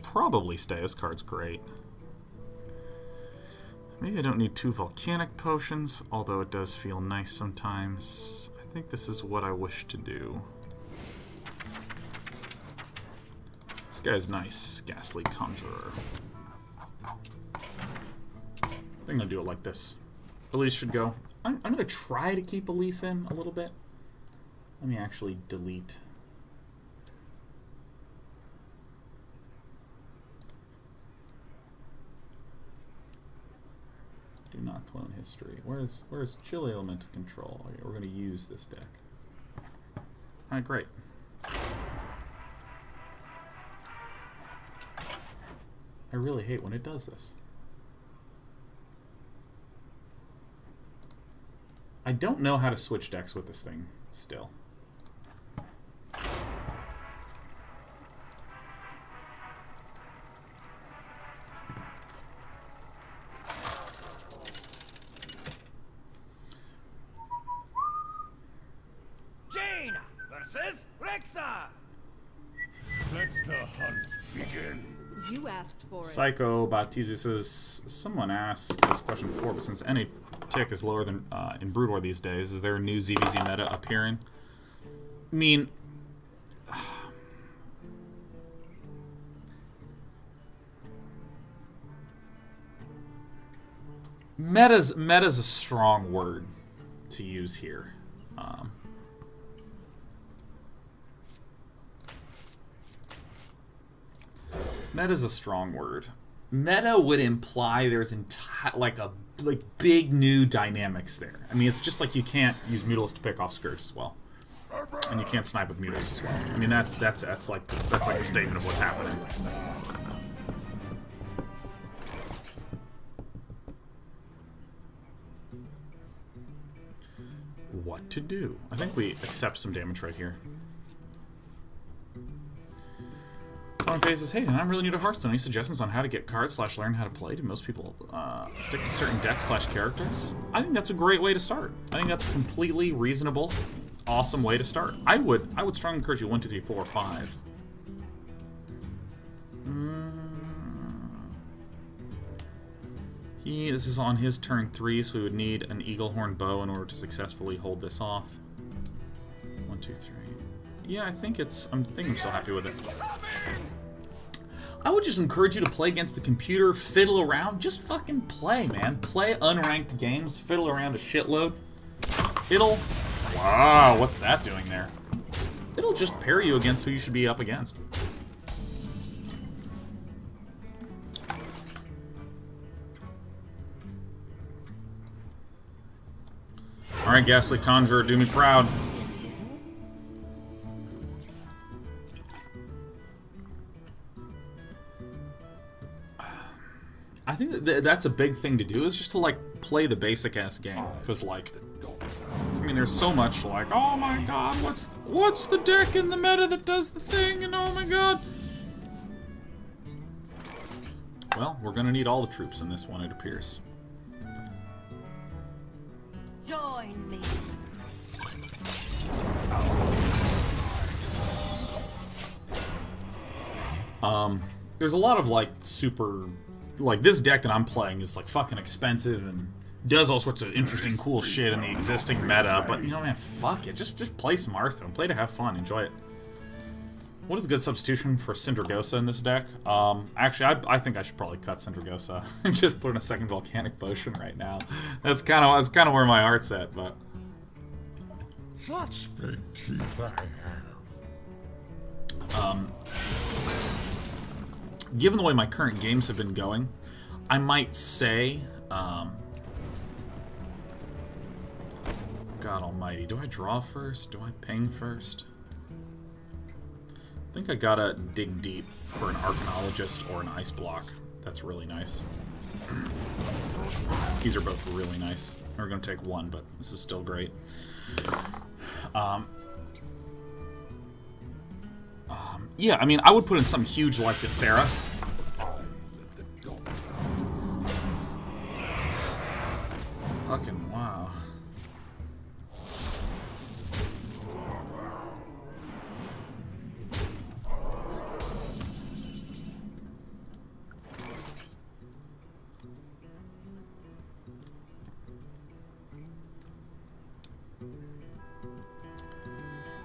Probably stay. This card's great. Maybe I don't need 2 volcanic potions, although it does feel nice sometimes. I think this is what I wish to do. This guy's nice, Ghastly Conjurer. I think I'm gonna do it like this. Elise should go. I'm gonna try to keep Elise in a little bit. Let me actually delete. Do not clone history. Where's Chill Elemental Control? Okay, we're gonna use this deck. Alright, great. I really hate when it does this. I don't know how to switch decks with this thing still. versus Rexa. Let the hunt begin. You asked for it. Psycho Baptiste says, someone asked this question before, but since any tick is lower than in Brood War these days, is there a new ZVZ meta appearing? I mean, meta's a strong word to use here. Meta's a strong word. Meta would imply there's like big new dynamics there. I mean, it's just like you can't use Mutalisk to pick off Scourge as well, and you can't snipe with Mutalisk as well. I mean, that's like a statement of what's happening. What to do? I think we accept some damage right here. Face says, hey, I'm really new to Hearthstone. Any suggestions on how to get cards / learn how to play? Do most people stick to certain decks / characters? I think that's a great way to start. I think that's a completely reasonable, awesome way to start. I would strongly encourage you 1, 2, 3, 4, 5. This is on his turn 3, so we would need an Eaglehorn bow in order to successfully hold this off. 1, 2, 3. Yeah, I think I'm still happy with it. I would just encourage you to play against the computer, fiddle around, just fucking play, man. Play unranked games, fiddle around a shitload. Wow, what's that doing there? It'll just pair you against who you should be up against. Alright, Ghastly Conjurer, do me proud. I think that's a big thing to do, is just to, like, play the basic-ass game. Because, like, I mean, there's so much, like, oh my god, what's the deck in the meta that does the thing, and oh my god. Well, we're gonna need all the troops in this one, it appears. Join me. There's a lot of, like, super... Like, this deck that I'm playing is, like, fucking expensive and does all sorts of interesting, cool shit in the existing meta, but, you know, man, fuck it. Just play some Hearthstone. Play to have fun. Enjoy it. What is a good substitution for Syndragosa in this deck? Actually, I think I should probably cut Syndragosa and just put in a second Volcanic Potion right now. That's kind of where my heart's at, but... Such big teeth I have. Given the way my current games have been going, I might say, God almighty, do I draw first? Do I ping first? I think I gotta dig deep for an Arcanologist or an Ice Block. That's really nice. These are both really nice. We're gonna take one, but this is still great. Yeah, I mean, I would put in something huge like the Sarah. Fucking wow.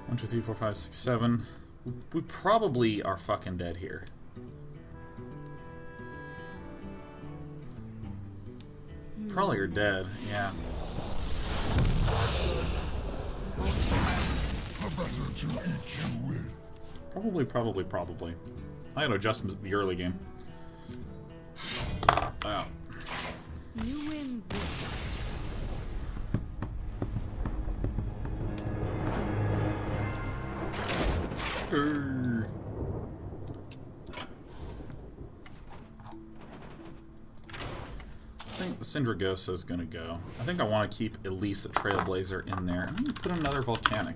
One, two, three, four, five, six, seven. We probably are fucking dead here. Probably are dead, yeah. Probably. I gotta adjust the early game. Wow. You win this. I think the Syndragosa is gonna go. I think I want to keep at least a Trailblazer in there. I'm gonna put another Volcanic.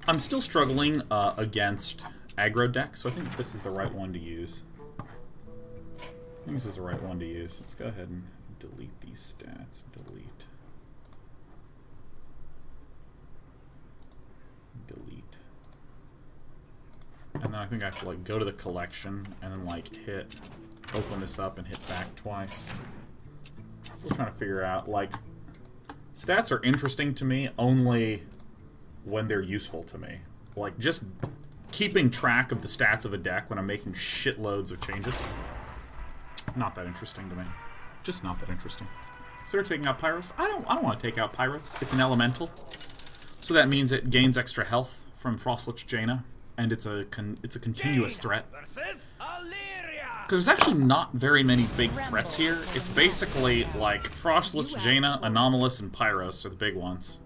I'm still struggling against aggro decks, so I think this is the right one to use. Let's go ahead and delete these stats. Delete. I think I have to like go to the collection and then like open this up and hit back twice. Still trying to figure out, like, stats are interesting to me only when they're useful to me. Like, just keeping track of the stats of a deck when I'm making shitloads of changes, not that interesting to me. Just not that interesting. So they're taking out Pyros. I don't want to take out Pyros. It's an elemental, so that means it gains extra health from Frostlich Jaina, and it's a continuous threat. Because there's actually not very many big threats here. It's basically like Frostlich Jaina, Anomalous, and Pyros are the big ones.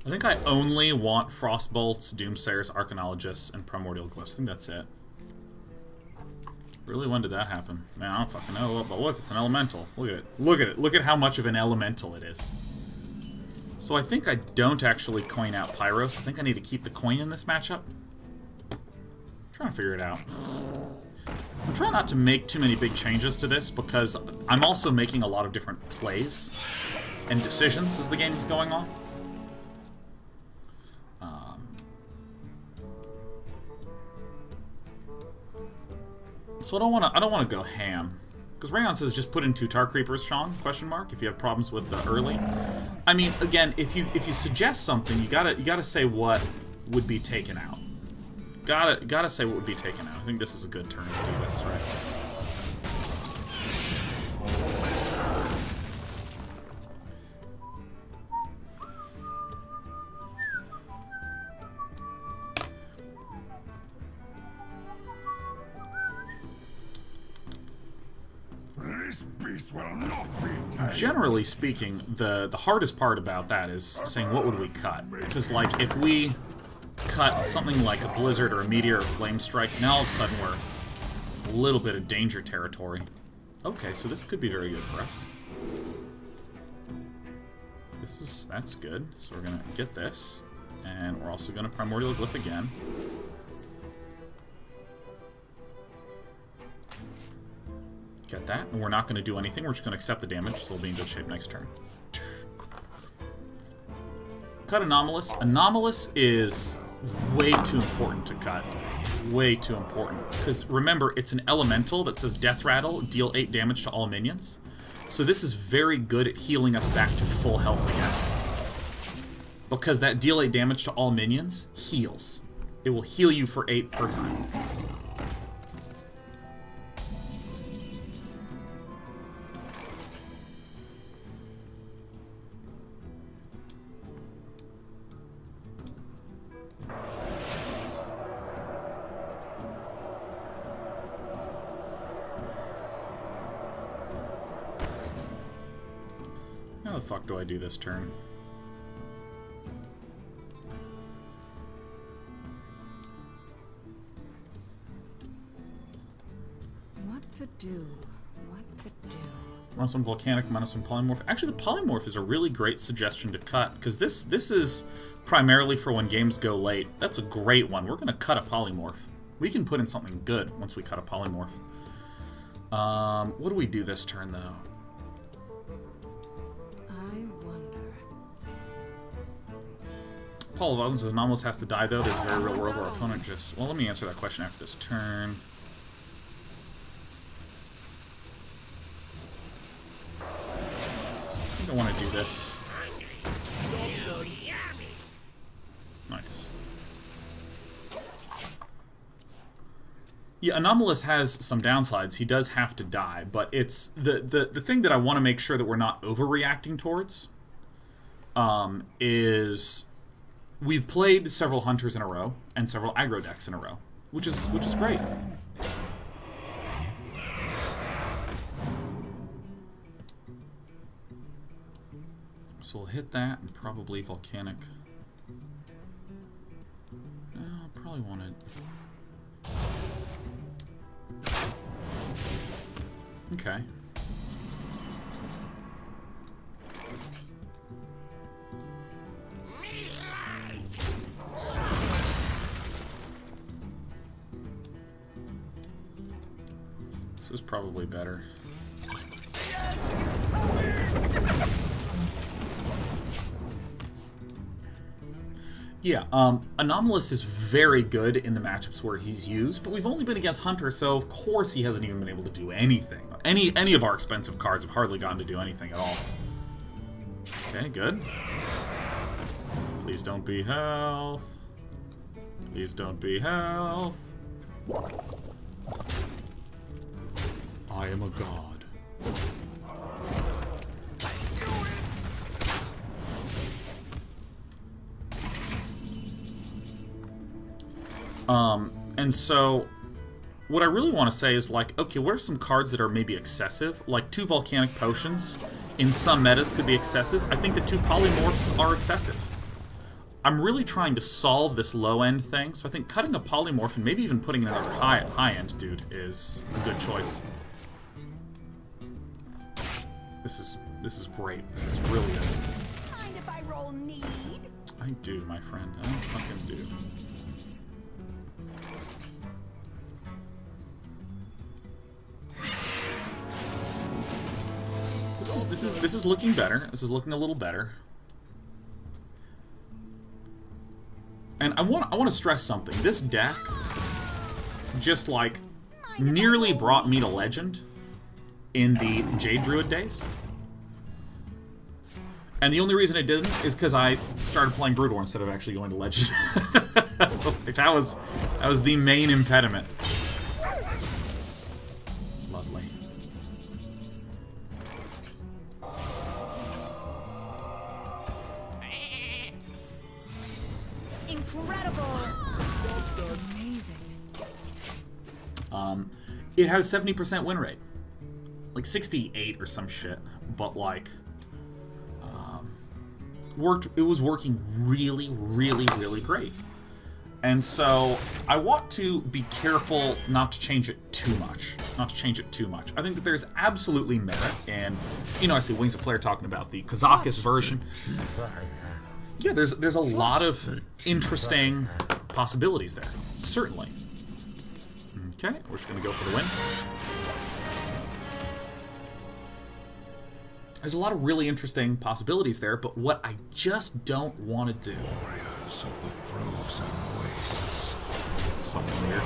I think I only want Frostbolts, Doomsayers, Arcanologists, and Primordial Glyphs. I think that's it. Really, when did that happen? Man, I don't fucking know, but look, it's an elemental. Look at it. Look at it. Look at how much of an elemental it is. So I think I don't actually coin out Pyros. I think I need to keep the coin in this matchup. I'm trying to figure it out. I'm trying not to make too many big changes to this because I'm also making a lot of different plays and decisions as the game is going on. So I don't want to go ham, because Rayon says just put in 2 Tar Creepers, Sean? Question mark. If you have problems with the early, I mean, again, if you suggest something, you gotta say what would be taken out. Gotta say what would be taken out. I think this is a good turn to do this, right? Generally speaking, the hardest part about that is saying what would we cut. Because, like, if we cut something like a Blizzard or a Meteor or Flame Strike, now all of a sudden we're a little bit of danger territory. Okay, so this could be very good for us. That's good. So we're gonna get this, and we're also gonna Primordial Glyph again. Get that, and we're not going to do anything. We're just going to accept the damage, so we'll be in good shape next turn. Cut Anomalous. Anomalous is way too important to cut. Way too important. Because remember, it's an elemental that says Death Rattle, deal 8 damage to all minions. So this is very good at healing us back to full health again. Because that deal 8 damage to all minions heals. It will heal you for 8 per time. How the fuck do I do this turn? What to do? What to do? Minus 1 Volcanic, minus 1 Polymorph. Actually, the Polymorph is a really great suggestion to cut, because this is primarily for when games go late. That's a great one. We're going to cut a Polymorph. We can put in something good once we cut a Polymorph. What do we do this turn, though? Paul of Osmond says Anomalous has to die, though. There's a very real world where our opponent just... Well, let me answer that question after this turn. I think I want to do this. Nice. Yeah, Anomalous has some downsides. He does have to die, but it's... The thing that I want to make sure that we're not overreacting towards is... We've played several Hunters in a row, and several aggro decks in a row, which is great. So we'll hit that, and probably Volcanic. No, I'll probably want it. Okay. This is probably better. Yeah, Anomalous is very good in the matchups where he's used, but we've only been against Hunter, so of course he hasn't even been able to do anything. Any of our expensive cards have hardly gotten to do anything at all. Okay, good. Please don't be health. Please don't be health. I am a god. And so, what I really want to say is, like, okay, what are some cards that are maybe excessive? Like, 2 Volcanic Potions in some metas could be excessive. I think the 2 Polymorphs are excessive. I'm really trying to solve this low-end thing, so I think cutting a Polymorph and maybe even putting another high-end dude is a good choice. This is great. This is really good. Mind if I roll need? I do, my friend. I fucking do. This is looking better. This is looking a little better. And I want to stress something. This deck just like nearly brought me to Legend in the Jade Druid days. And the only reason it didn't is because I started playing Brood War instead of actually going to Legend. Like, that was the main impediment. Lovely. Incredible! Amazing. It had a 70% win rate. Like 68 or some shit. But like it was working really, really, really great. And so I want to be careful not to change it too much. Not to change it too much. I think that there's absolutely merit, and you know, I see Wings of Flare talking about the Kazakus version. Yeah, there's a lot of interesting possibilities there. Certainly. Okay, we're just gonna go for the win. There's a lot of really interesting possibilities there, but what I just don't want to do. Warriors of the frozen wastes. It's fucking weird.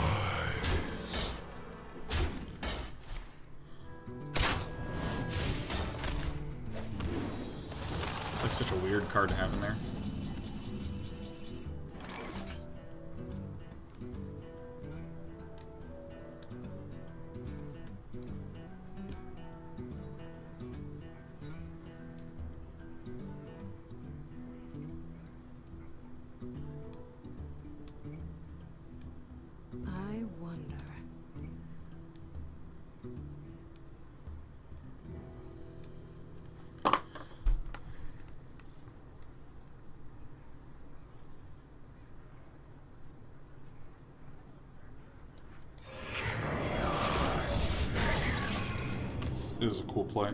It's like such a weird card to have in there. I wonder. This is a cool play.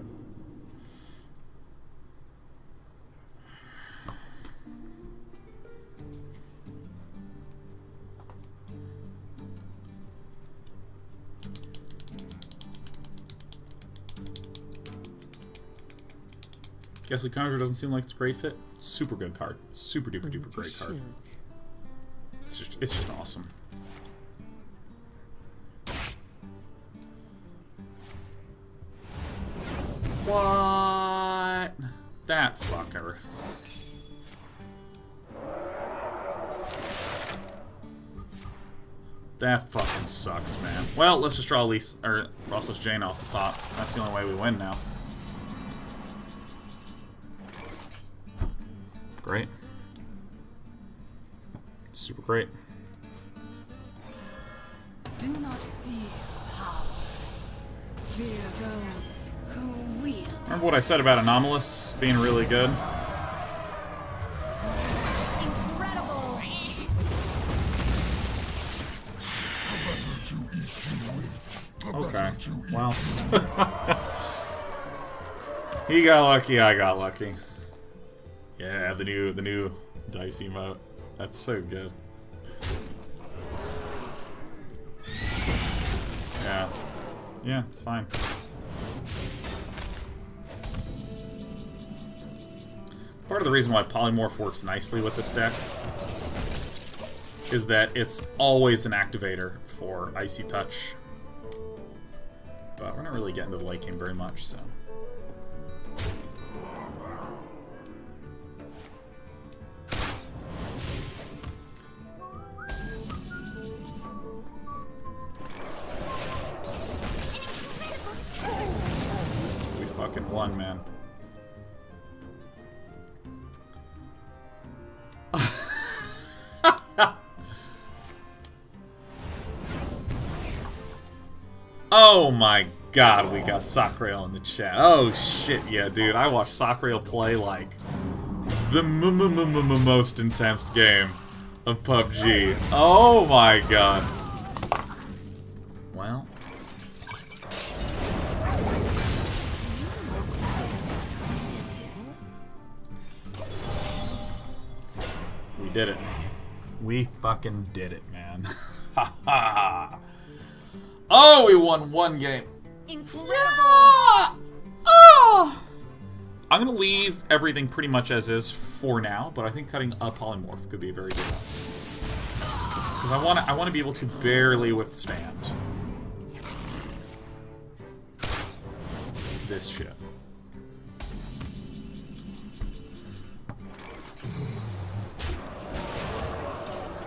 Ghastly Conjurer doesn't seem like it's a great fit. Super good card. Super duper duper great card. It's just awesome. What? That fucker. That fucking sucks, man. Well, let's just draw Frostless Jane off the top. That's the only way we win now. Great. Super great. Do not fear power. Fear those who wield. Remember what I said about Anomalous being really good? Incredible! Okay. Well. He got lucky, I got lucky. Yeah, the new dice emote. That's so good. Yeah. Yeah, it's fine. Part of the reason why Polymorph works nicely with this deck is that it's always an activator for Icy Touch. But we're not really getting to the late game very much, so... We fucking won, man. Oh my god, we got Sakrael in the chat. Oh shit, yeah, dude. I watched Sakrael play like the most intense game of PUBG. Oh my god. Well. We did it. We fucking did it, man. Ha ha. Oh, we won one game. Incredible! Yeah! Oh! I'm gonna leave everything pretty much as is for now, but I think cutting a polymorph could be a very good one. Because I want to be able to barely withstand this shit.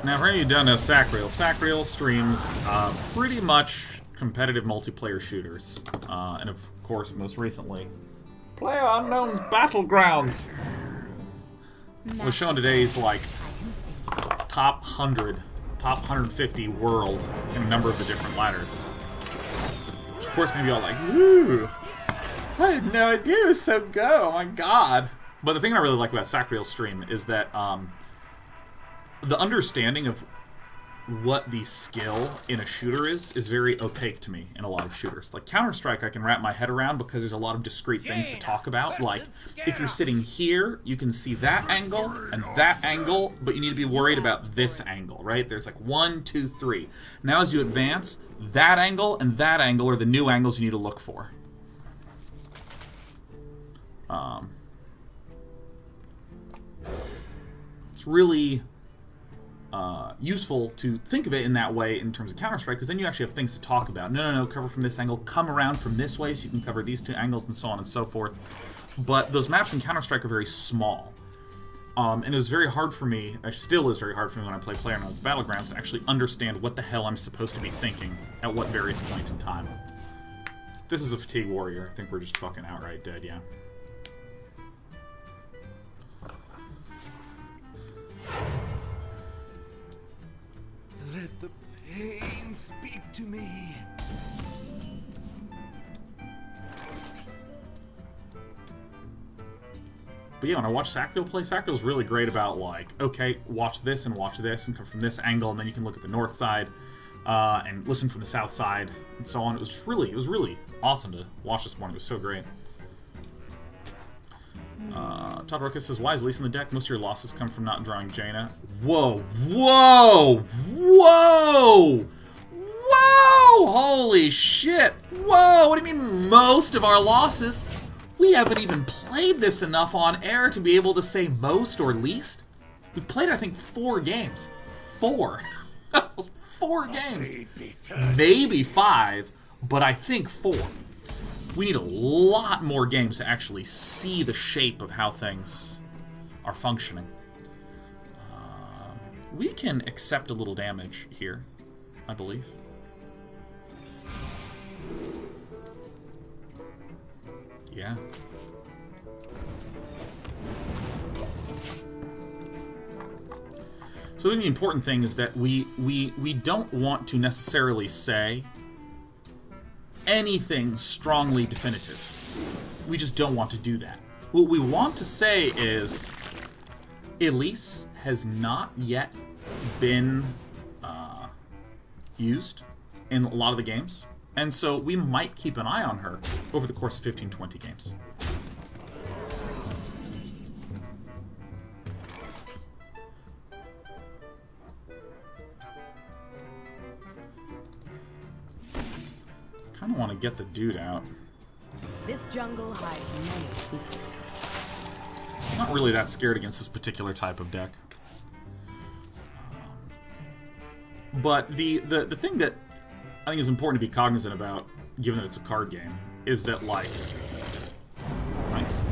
Now, for any of you who don't know Sakrael streams pretty much competitive multiplayer shooters. And of course, most recently, PlayerUnknown's Battlegrounds. We're showing today's, like, top 100, top 150 world in a number of the different ladders. Which, of course, made you all like, woo! I had no idea it was so good, oh my god. But the thing I really like about Sakrael's stream is that, the understanding of what the skill in a shooter is very opaque to me in a lot of shooters. Like Counter-Strike I can wrap my head around because there's a lot of discrete things to talk about. Like, if you're sitting here, you can see that angle and that angle, but you need to be worried about this angle, right? There's like 1, 2, 3. Now as you advance, that angle and that angle are the new angles you need to look for. It's really... useful to think of it in that way in terms of Counter-Strike, because then you actually have things to talk about. No, cover from this angle, come around from this way so you can cover these two angles, and so on and so forth. But those maps in Counter-Strike are very small. And it was very hard for me, it still is very hard for me when I play PlayerUnknown's Battlegrounds, to actually understand what the hell I'm supposed to be thinking at what various points in time. This is a Fatigue Warrior. I think we're just fucking outright dead, yeah. Let the pain speak to me. But yeah, when I watch Sakrael play, Sakrael's really great about, like, okay, watch this, and come from this angle, and then you can look at the north side, and listen from the south side, and so on. It was really awesome to watch this morning. It was so great. Todd Ruckus says, why is Lisa in the deck? Most of your losses come from not drawing Jaina. Whoa, whoa, whoa! Whoa! Holy shit! Whoa! What do you mean most of our losses? We haven't even played this enough on air to be able to say most or least. We've played, I think, 4 games. 4. 4 games. Maybe 5, but I think 4. We need a lot more games to actually see the shape of how things are functioning. We can accept a little damage here, I believe. Yeah. So I think the important thing is that we don't want to necessarily say anything strongly definitive. We just don't want to do that. What we want to say is Elise has not yet been used in a lot of the games, and so we might keep an eye on her over the course of 15-20 games. Kind of want to get the dude out. This jungle hides many secrets. I'm not really that scared against this particular type of deck. But the thing that I think is important to be cognizant about, given that it's a card game, is that, like... Nice.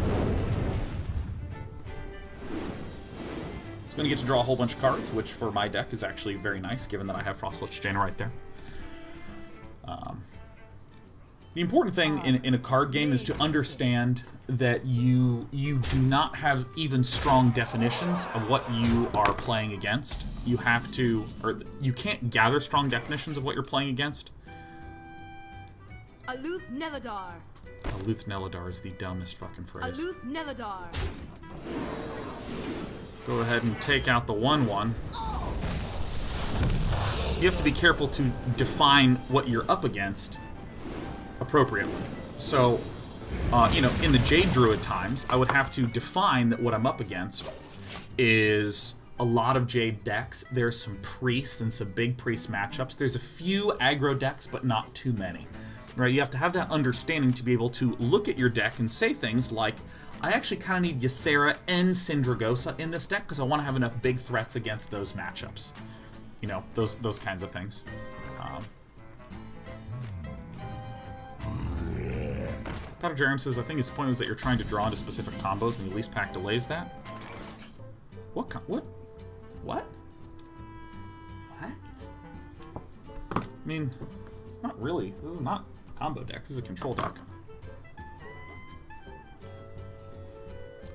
It's going to get to draw a whole bunch of cards, which for my deck is actually very nice, given that I have Frostwatch Jaina right there. The important thing in a card game is to understand that you do not have even strong definitions of what you are playing against. You have to, or you can't gather strong definitions of what you're playing against. Aluth Neladar. Aluth Neladar is the dumbest fucking phrase. Aluth Neladar. Let's go ahead and take out the 1/1. You have to be careful to define what you're up against appropriately. So, you know, in the Jade Druid times, I would have to define that what I'm up against is a lot of Jade decks. There's some priests and some big priest matchups. There's a few aggro decks, but not too many. Right? You have to have that understanding to be able to look at your deck and say things like, I actually kind of need Ysera and Syndragosa in this deck because I want to have enough big threats against those matchups. You know, those kinds of things. Dr. Jerem says, I think his point was that you're trying to draw into specific combos and the Elise Pack delays that. What? What? What? I mean, it's not really. This is not a combo deck. This is a control deck.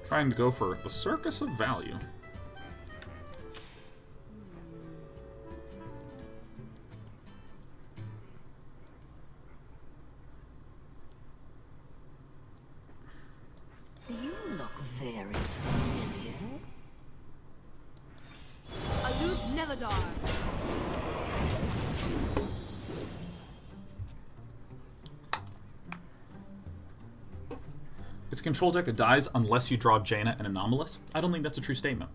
Trying to go for the Circus of Value. You look very familiar. Aluth Neladar. It's a control deck that dies unless you draw Jaina and Anomalous. I don't think that's a true statement.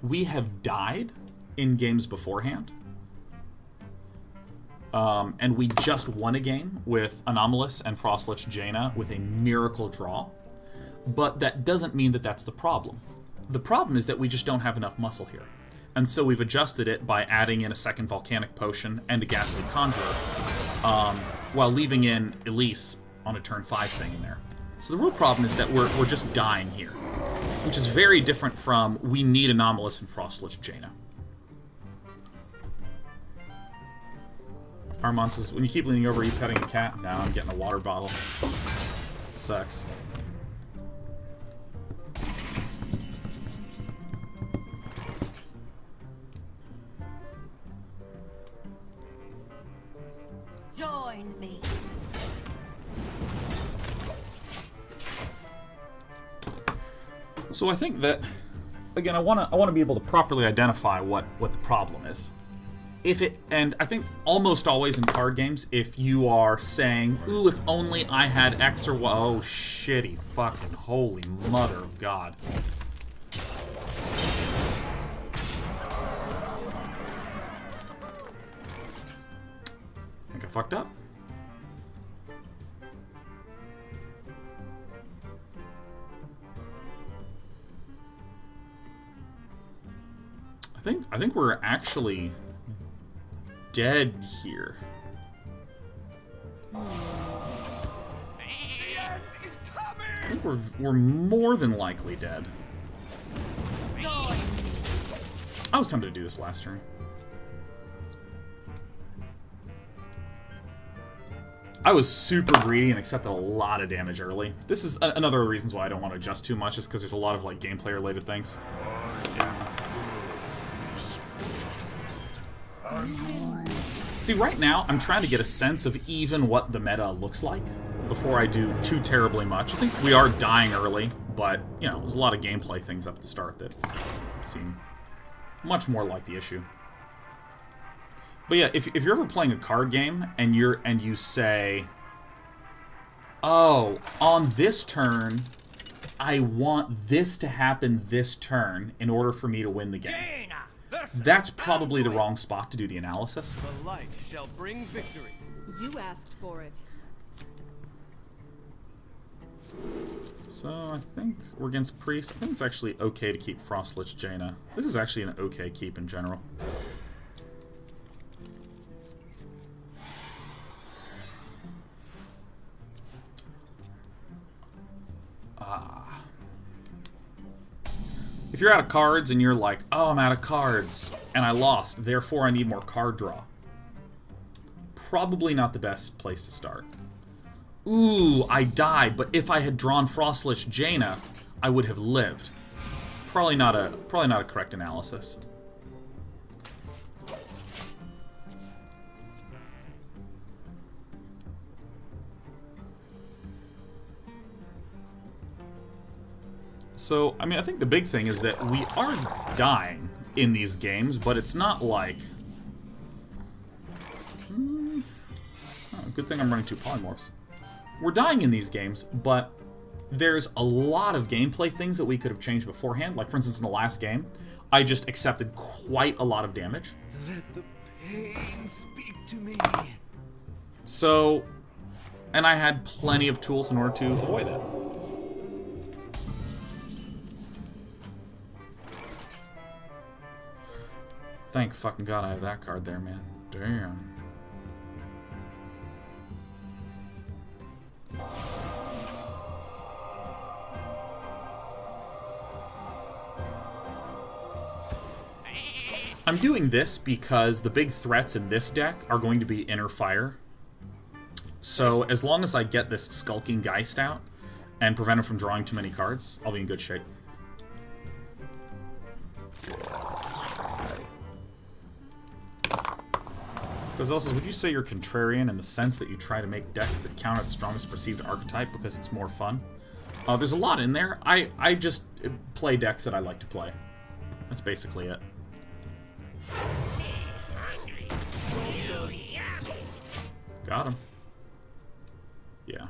We have died in games beforehand. And we just won a game with Anomalous and Frostlich Jaina with a miracle draw. But that doesn't mean that that's the problem. The problem is that we just don't have enough muscle here. And so we've adjusted it by adding in a second Volcanic Potion and a Ghastly Conjurer, while leaving in Elise on a turn 5 thing in there. So the real problem is that we're just dying here, which is very different from we need Anomalous and Frostlich Jaina. Armand says, when you keep leaning over, are you petting a cat? No, I'm getting a water bottle. Sucks. Join me. So I think that, again, I want to be able to properly identify what the problem is. And I think almost always in card games, if you are saying, ooh, if only I had X or Y, oh, shitty fucking holy mother of God. I think I fucked up. I think we're actually dead here. I think we're more than likely dead. I was tempted to do this last turn. I was super greedy and accepted a lot of damage early. This is another of the reasons why I don't want to adjust too much, is because there's a lot of like gameplay related things. See, right now, I'm trying to get a sense of even what the meta looks like before I do too terribly much. I think we are dying early, but, you know, there's a lot of gameplay things up at the start that seem much more like the issue. But yeah, if you're ever playing a card game and you say, oh, on this turn, I want this to happen this turn in order for me to win the game. That's probably the wrong spot to do the analysis. The light shall bring victory. You asked for it. So I think we're against Priest. I think it's actually okay to keep Frostlich Jaina. This is actually an okay keep in general. If you're out of cards and you're like, oh, I'm out of cards and I lost, therefore I need more card draw. Probably not the best place to start. Ooh, I died, but if I had drawn Frostlich Jaina, I would have lived. Probably not a correct analysis. So, I mean, I think the big thing is that we are dying in these games, but it's not like... Oh, good thing I'm running 2 polymorphs. We're dying in these games, but there's a lot of gameplay things that we could have changed beforehand. Like, for instance, in the last game, I just accepted quite a lot of damage. Let the pain speak to me. So, and I had plenty of tools in order to avoid that. Thank fucking God I have that card there, man. Damn. I'm doing this because the big threats in this deck are going to be Inner Fire. So as long as I get this Skulking Geist out and prevent him from drawing too many cards, I'll be in good shape. Gazelle says, would you say you're contrarian in the sense that you try to make decks that counter the strongest perceived archetype because it's more fun? There's a lot in there. I just play decks that I like to play. That's basically it. Got him. Yeah.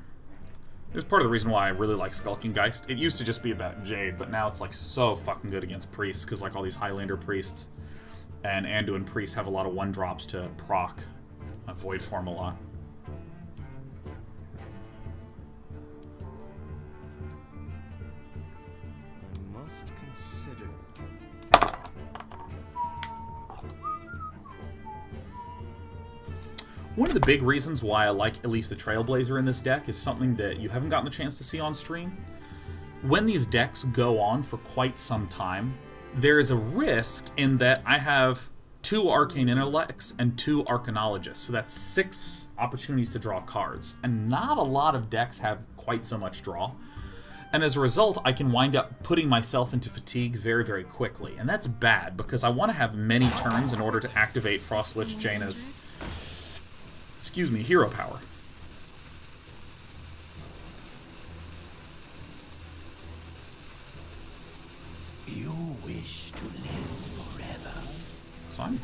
This is part of the reason why I really like Skulking Geist. It used to just be about Jade, but now it's like so fucking good against priests, because like all these Highlander priests and Anduin priests have a lot of 1-drops to proc Void Form a lot. I must consider. One of the big reasons why I like Elise the Trailblazer in this deck is something that you haven't gotten the chance to see on stream. When these decks go on for quite some time, there is a risk in that I have 2 Arcane Intellects and 2 Arcanologists, so that's 6 opportunities to draw cards, and not a lot of decks have quite so much draw. And as a result, I can wind up putting myself into fatigue very, very quickly, and that's bad, because I want to have many turns in order to activate Frostlich Jaina's, excuse me, hero power. You wish to live forever. It's fine.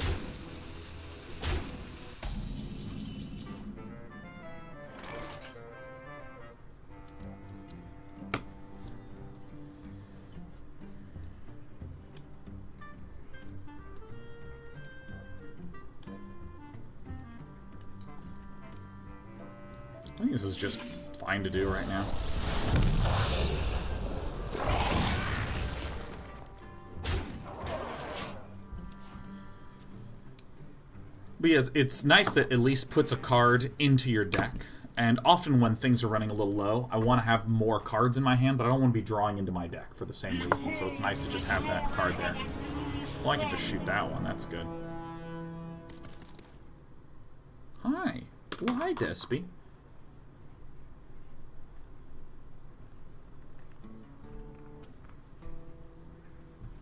I think this is just fine to do right now. But yeah, it's nice that at least puts a card into your deck. And often when things are running a little low, I want to have more cards in my hand, but I don't want to be drawing into my deck for the same reason. So it's nice to just have that card there. Well, I can just shoot that one. That's good. Hi. Well, hi, Despy.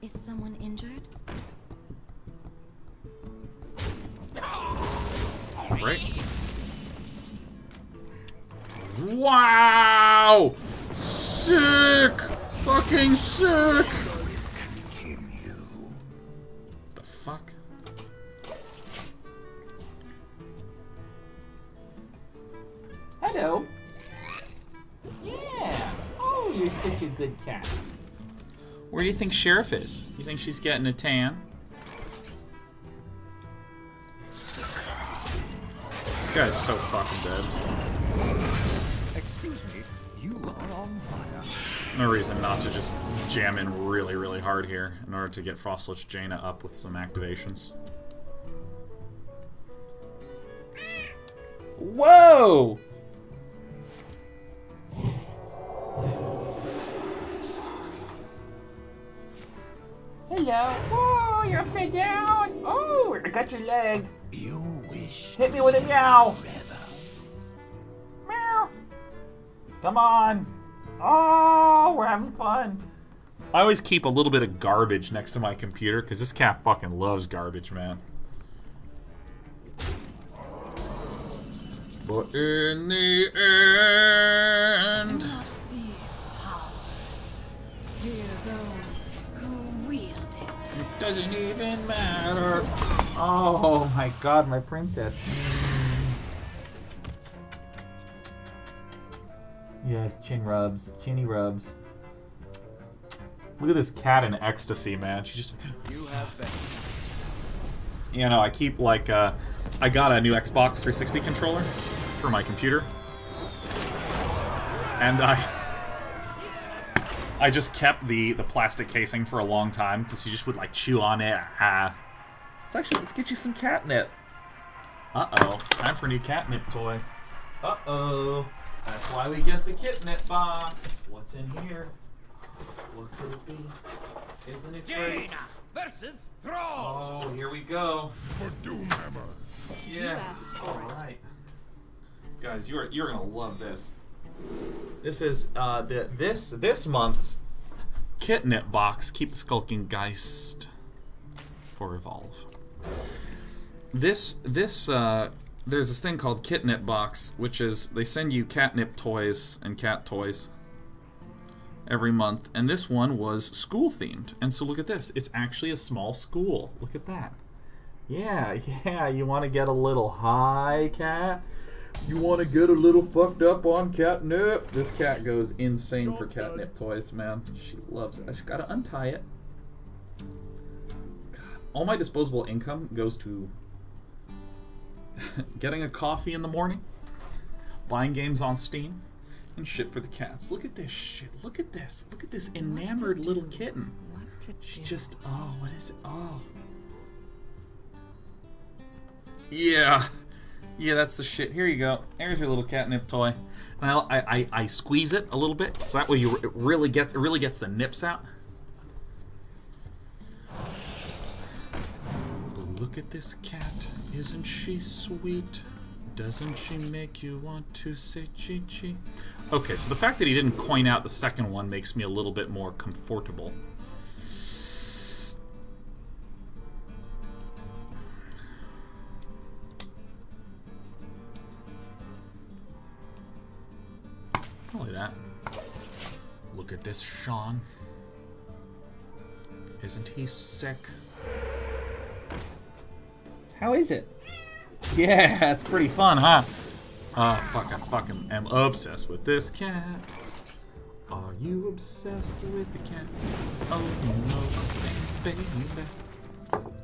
Is someone injured? Right. Wow! Sick! Fucking sick! Continue. The fuck? Hello. Yeah. Oh, you're such a good cat. Where do you think Sheriff is? You think she's getting a tan? This guy's so fucking dead. Excuse me, you are on fire. No reason not to just jam in really, really hard here in order to get Frostlich Jaina up with some activations. Whoa! Hello. Oh, you're upside down. Oh, I got your leg. You wish Hit me with a meow. forever. Meow. Come on. Oh, we're having fun. I always keep a little bit of garbage next to my computer because this cat fucking loves garbage, man. But in the end... Do not fear power. Fear those who wield it. It doesn't even matter. Oh my god, my princess. Yes, chin rubs. Chinny rubs. Look at this cat in ecstasy, man. She just... You have faith. You know, I keep, like, I got a new Xbox 360 controller for my computer. And I just kept the plastic casing for a long time, because you just would, like, chew on it. Let's get you some catnip. Uh-oh. It's time for a new catnip toy. Uh-oh. That's why we get the kitnip box. What's in here? What could it be? Isn't it great? versus Throw. Oh, here we go. For Doomhammer. Yeah. Alright. Guys, you're gonna love this. This is this month's Kitnip box. Keep the Skulking Geist for Evolve. There's this thing called Kitnip box, which is they send you catnip toys and cat toys every month, and this one was school themed. And so look at this. It's actually a small school. Look at that. Yeah, you want to get a little high, cat? You want to get a little fucked up on catnip? This cat goes insane for catnip toys, man. She loves it. I just gotta untie it. God, all my disposable income goes to getting a coffee in the morning, buying games on Steam, and shit for the cats. Look at this shit. Look at this. Look at this enamored little kitten. What to She do? just, oh, what is it? Oh. Yeah, that's the shit. Here you go. There's your little catnip toy. And I squeeze it a little bit, so that way it really gets the nips out. Look at this cat. Isn't she sweet? Doesn't she make you want to say chi-chi? Okay, so the fact that he didn't coin out the second one makes me a little bit more comfortable. Probably that. Look at this Sean. Isn't he sick? How is it? Yeah, it's pretty fun, huh? Oh, fuck, I fucking am obsessed with this cat. Are you obsessed with the cat? Oh, no, baby.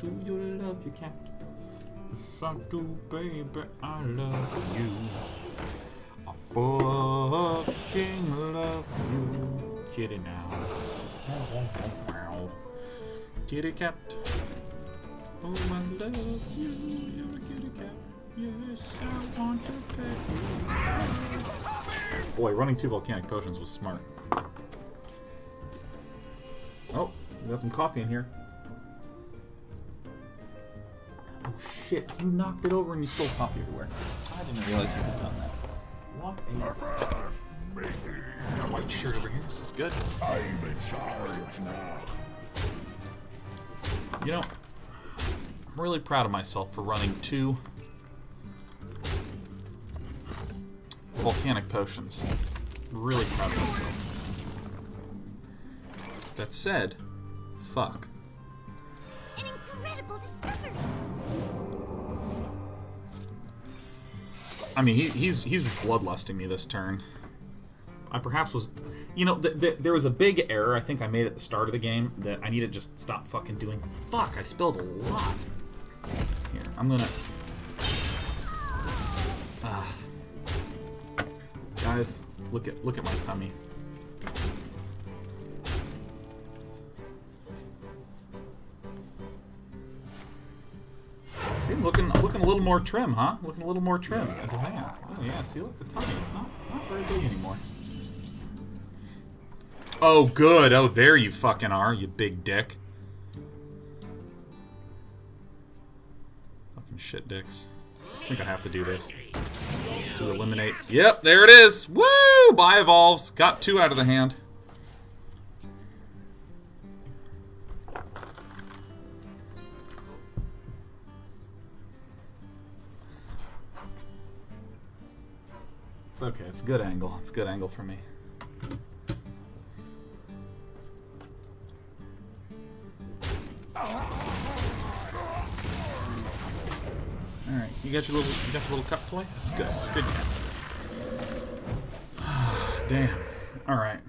Do you love your cat? Yes, I do, baby. I love you. I fucking love you. Kitty now. Kitty cat. Oh, I love you. You're a kitty cat. Yes, I want to pet you. Boy, running 2 volcanic potions was smart. Oh, we got some coffee in here. Oh shit, you knocked it over and you spilled coffee everywhere. I didn't realize you had done that. What a white shirt over here. This is good. I'm in charge now. You know, I'm really proud of myself for running 2 volcanic potions. Really proud of myself. That said, fuck. An incredible discovery. I mean, he's just bloodlusting me this turn. I perhaps was... You know, there was a big error I think I made at the start of the game that I need to just stop fucking doing. Fuck, I spilled a lot. Here, I'm gonna... Guys, look at my tummy. See, looking a little more trim, huh? Looking a little more trim as a man. Oh yeah, see, look, the tummy, it's not very big anymore. Oh, good. Oh, there you fucking are, you big dick. Fucking shit dicks. I think I have to do this to eliminate. Yep, there it is. Woo! Buy evolves. Got 2 out of the hand. It's okay. It's a good angle. It's a good angle for me. Alright, you got your little cup toy? That's good. It's good. Damn. Alright.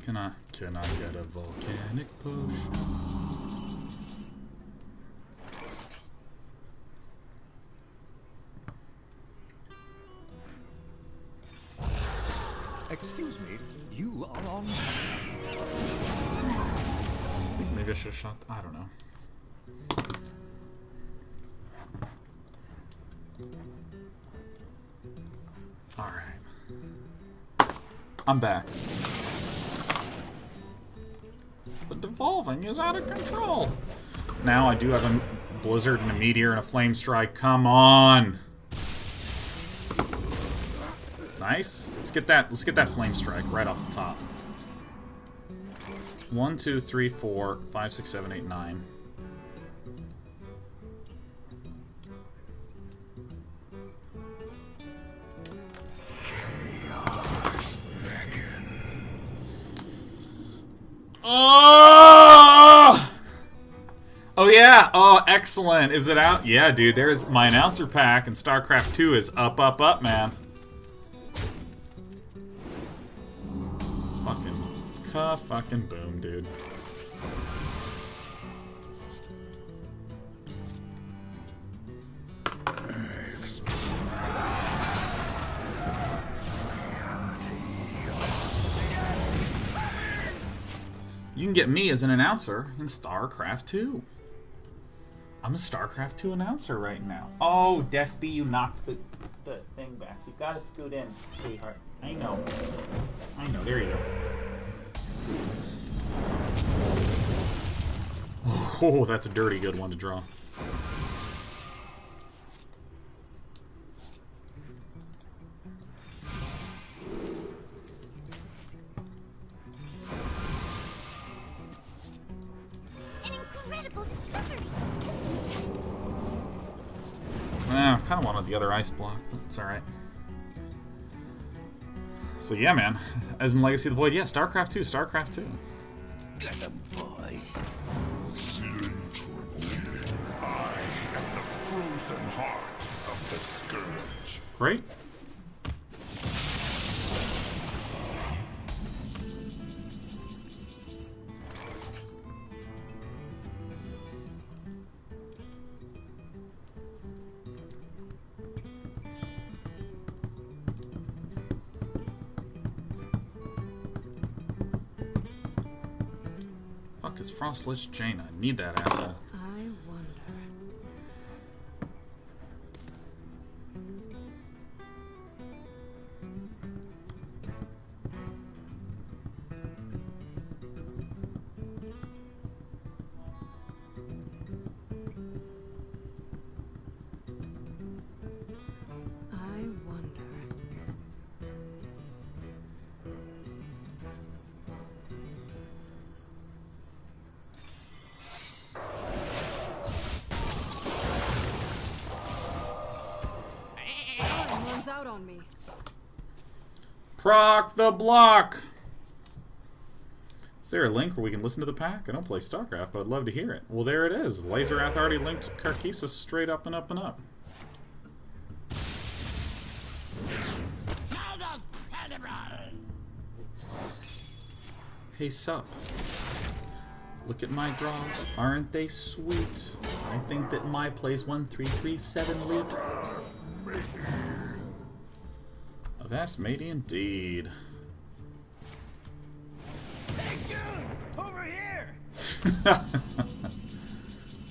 Can I get a volcanic potion? Excuse me, you are on. Maybe I should have shot. I don't know. Alright. I'm back. The devolving is out of control. Now I do have a blizzard and a meteor and a flame strike. Come on. Nice. Let's get that flame strike right off the top. 1, 2, 3, 4, 5, 6, 7, 8, 9. Oh! Oh yeah. Oh, excellent. Is it out? Yeah, dude. There's my announcer pack, and StarCraft 2 is up, up, up, man. Fucking boom, dude. You can get me as an announcer in StarCraft 2. I'm a StarCraft 2 announcer right now. Oh, Despy, you knocked the thing back. You gotta scoot in, sweetheart. I know. There you go. Oh, that's a dirty good one to draw. An incredible discovery. I kind of wanted the other ice block, but it's alright. So yeah, man. As in Legacy of the Void, yeah, StarCraft 2, StarCraft 2. Get them, boys. Sealing trouble. I am the frozen heart of the scourge. Great. Fuck is Frostlich Jaina? I need that asshole. I wonder. I wonder. Someone's out on me. Proc the block! Is there a link where we can listen to the pack? I don't play StarCraft, but I'd love to hear it. Well, there it is. Laserwrath already linked Karkisis straight up and up and up. Hey, sup. Look at my draws. Aren't they sweet? I think that my play's 1337 leet. A vast matey indeed. Hey, dude! Over here!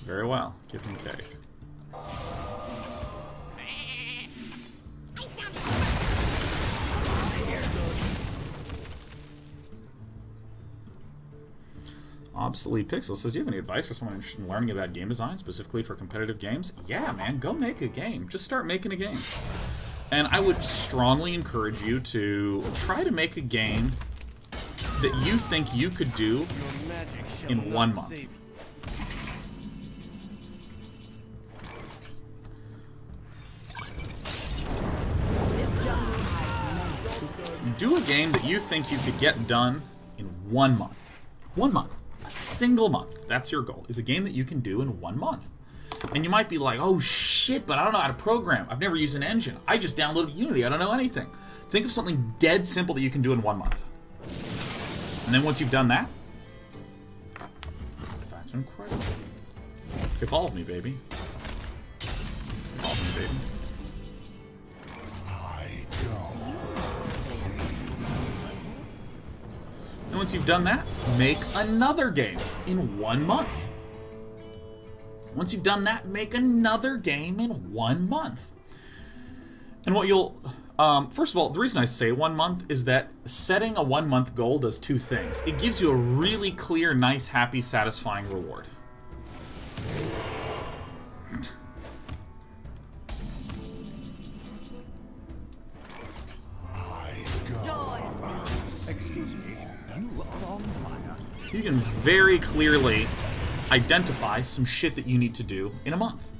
Very well. Give him cake. Obsolete Pixel says, do you have any advice for someone interested in learning about game design, specifically for competitive games? Yeah, man, go make a game. Just start making a game. And I would strongly encourage you to try to make a game that you think you could do in 1 month. Do a game that you think you could get done in 1 month. 1 month. A single month. That's your goal. Is a game that you can do in 1 month. And you might be like, oh shit, but I don't know how to program. I've never used an engine. I just downloaded Unity. I don't know anything. Think of something dead simple that you can do in 1 month. And then once you've done that, that's incredible. Evolve me, baby. Evolve me, baby. And once you've done that, make another game in 1 month. Once you've done that, make another game in 1 month. And what you'll... first of all, the reason I say 1 month is that setting a 1 month goal does two things. It gives you a really clear, nice, happy, satisfying reward. You can very clearly identify some shit that you need to do in a month.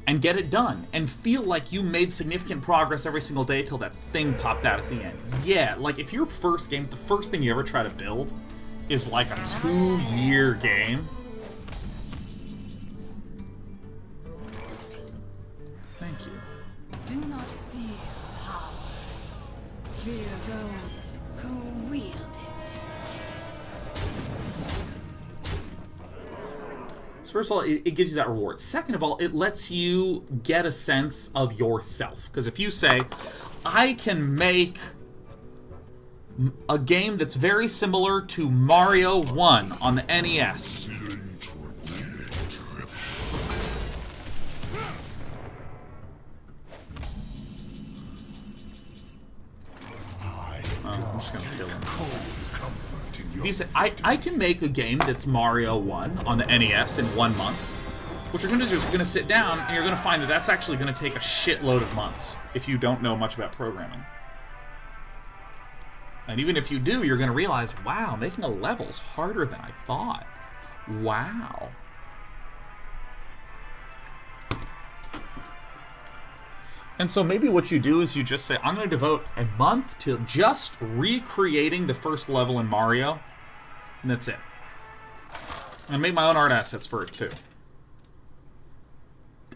And get it done. And feel like you made significant progress every single day till that thing popped out at the end. Yeah, like if your first game, the first thing you ever try to build is like a 2-year game. Thank you. Do not fear power. Fear those who wield it. First of all, it gives you that reward. Second of all, it lets you get a sense of yourself. Because if you say, I can make a game that's very similar to Mario 1 on the NES. I'm just going to kill him. If you say, I can make a game that's Mario 1 on the NES in 1 month, what you're going to do is you're going to sit down and you're going to find that that's actually going to take a shitload of months if you don't know much about programming. And even if you do, you're going to realize, wow, making a level's harder than I thought. Wow. And so maybe what you do is you just say, I'm going to devote a month to just recreating the first level in Mario, and that's it. And I made my own art assets for it too.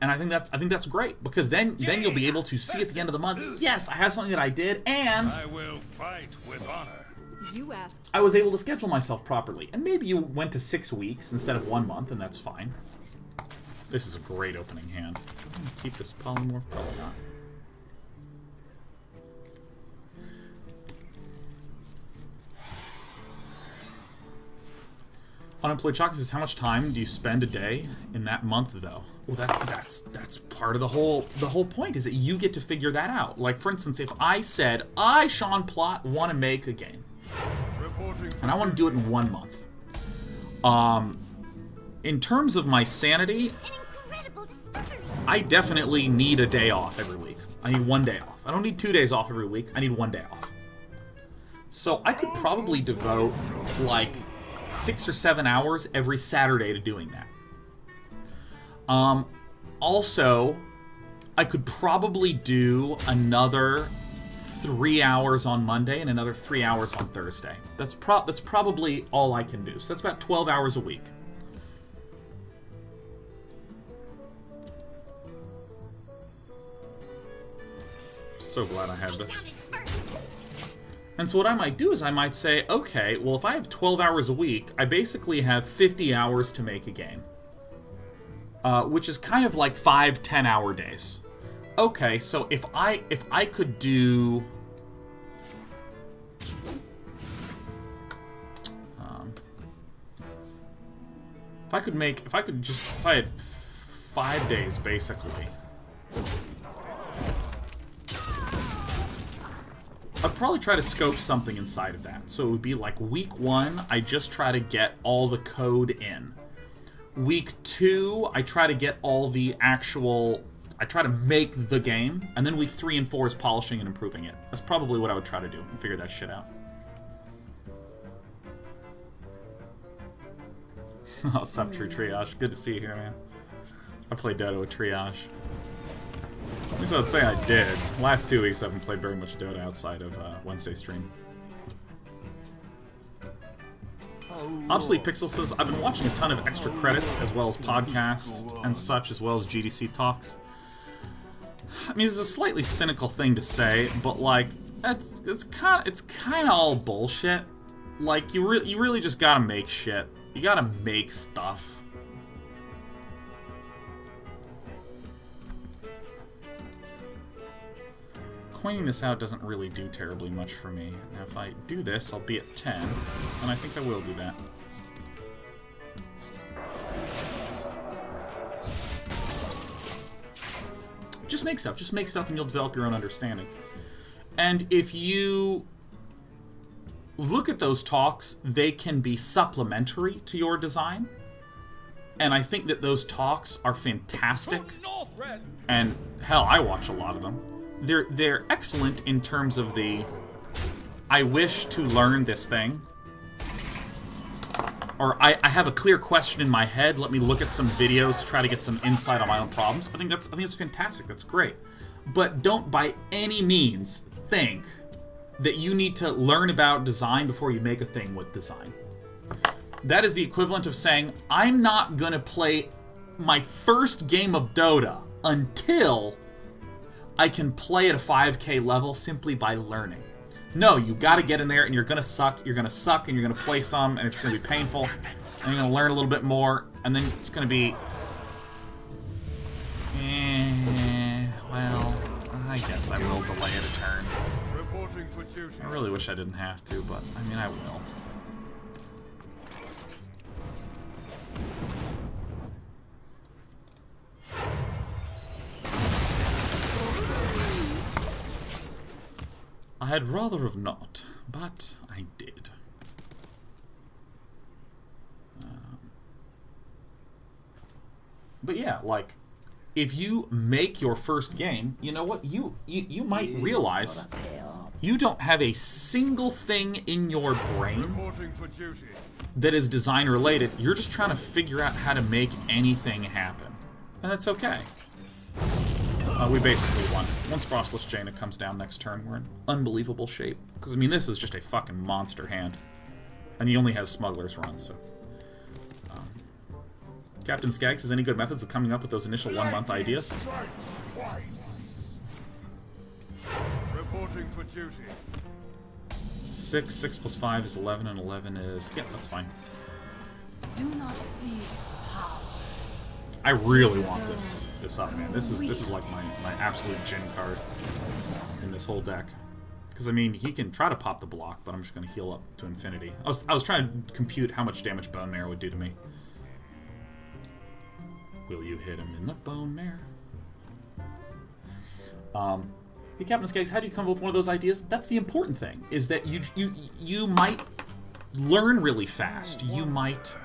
And I think that's great, because then you'll be able to see at the end of the month, yes, I have something that I did, and I will fight with honor. You asked. I was able to schedule myself properly. And maybe you went to 6 weeks instead of 1 month, and that's fine. This is a great opening hand. I'm gonna keep this polymorph, probably not. Unemployed Chocolate says, how much time do you spend a day in that month, though? Well, that's part of the whole point, is that you get to figure that out. Like, for instance, if I said, I, Sean Plott, want to make a game, and I want to do it in 1 month. In terms of my sanity, I definitely need a day off every week. I need 1 day off. I don't need 2 days off every week. I need 1 day off. So I could probably devote, like, 6 or 7 hours every Saturday to doing that. Also, I could probably do another 3 hours on Monday and another 3 hours on Thursday. That's probably all I can do. So that's about 12 hours a week. So glad I had this. And so what I might do is I might say, okay, well, if I have 12 hours a week, I basically have 50 hours to make a game. Which is kind of like 5 10-hour days. Okay, so if I could do... If I had 5 days, basically, I'd probably try to scope something inside of that. So it would be like week 1, I just try to get all the code in. Week 2, I try to get all the actual... I try to make the game. And then week 3 and 4 is polishing and improving it. That's probably what I would try to do and figure that shit out. Oh, sup, True Triage. Good to see you here, man. I played Dota with Triage. At least I would say I did. Last 2 weeks I haven't played very much Dota outside of Wednesday stream. Obsolete Pixel says, I've been watching a ton of extra credits as well as podcasts and such, as well as GDC talks. I mean, it's a slightly cynical thing to say, but like, it's kind of all bullshit. Like, you really just gotta make shit. You gotta make stuff. Coining this out doesn't really do terribly much for me. Now if I do this, I'll be at 10, and I think I will do that. Just make stuff and you'll develop your own understanding. And if you look at those talks, they can be supplementary to your design. And I think that those talks are fantastic. And hell, I watch a lot of them. They're excellent in terms of the I wish to learn this thing, or I have a clear question in my head, let me look at some videos to try to get some insight on my own problems. I think it's fantastic. That's great. But don't by any means think that you need to learn about design before you make a thing with design. That is the equivalent of saying, I'm not gonna play my first game of Dota until I can play at a 5K level simply by learning. No, you gotta get in there and you're gonna suck, and you're gonna play some, and it's gonna be painful, and you're gonna learn a little bit more, and then it's gonna be... well, I guess I will delay it a turn. I really wish I didn't have to, but, I mean, I will. I'd rather have not, but I did. But yeah, like, if you make your first game, you know what? You might realize you don't have a single thing in your brain that is design related. You're just trying to figure out how to make anything happen. And that's okay. We basically won. Once Frostless Jaina comes down next turn, we're in unbelievable shape. Because, I mean, this is just a fucking monster hand. And he only has Smuggler's Run, so... Captain Skag says, any good methods of coming up with those initial 1-month ideas? Reporting for duty. 6 plus 5 is 11, and 11 is... yeah, that's fine. Do not fear power. I really want this up, man. This is like my absolute Jin card in this whole deck. Because, I mean, he can try to pop the block, but I'm just going to heal up to infinity. I was trying to compute how much damage Bone Marrow would do to me. Will you hit him in the bone marrow? Hey, Captain Skaggs, how do you come up with one of those ideas? That's the important thing, is that you might learn really fast. You might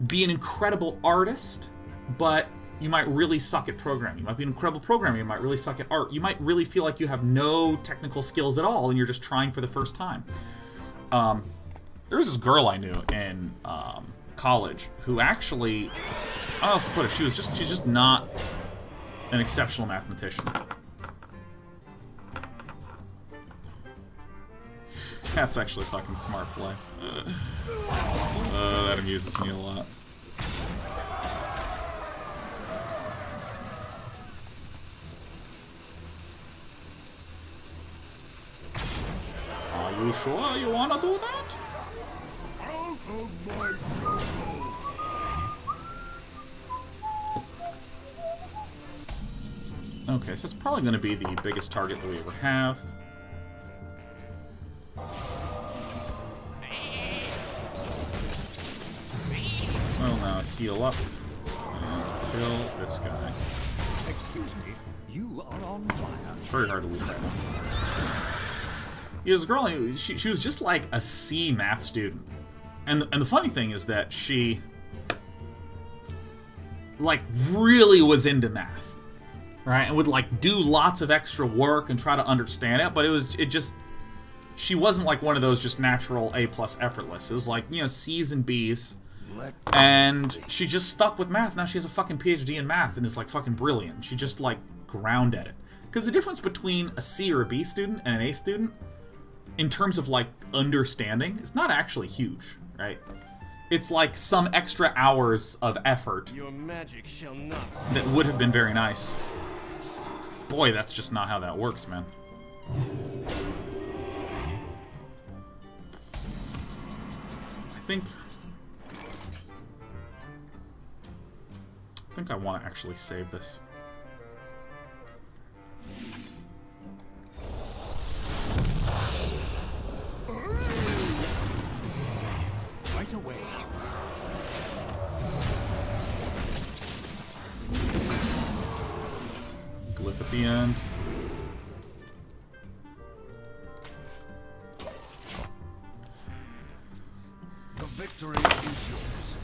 be an incredible artist, but you might really suck at programming. You might be an incredible programmer, you might really suck at art. You might really feel like you have no technical skills at all, and you're just trying for the first time. There was this girl I knew in college who actually, I don't know how else to put it, she's just not an exceptional mathematician. That's actually a fucking smart play. That amuses me a lot. Are you sure you wanna do that? Out of my jungle. Okay, so it's probably going to be the biggest target that we ever have. heal up. Kill this guy. Excuse me, you are on fire. It's very hard to lose right now. He was a girl, and she was just like a C math student. And the funny thing is that she, like, really was into math, right? And would, like, do lots of extra work and try to understand it, but she wasn't like one of those just natural A+ effortless. It was like, you know, C's and B's. And she just stuck with math. Now she has a fucking PhD in math and is like fucking brilliant. She just like ground at it. Because the difference between a C or a B student and an A student, in terms of like understanding, is not actually huge, right? It's like some extra hours of effort Your magic shall not. that would have been very nice. Boy, that's just not how that works, man. I think I want to actually save this. Right away. Glyph at the end. The victory is yours.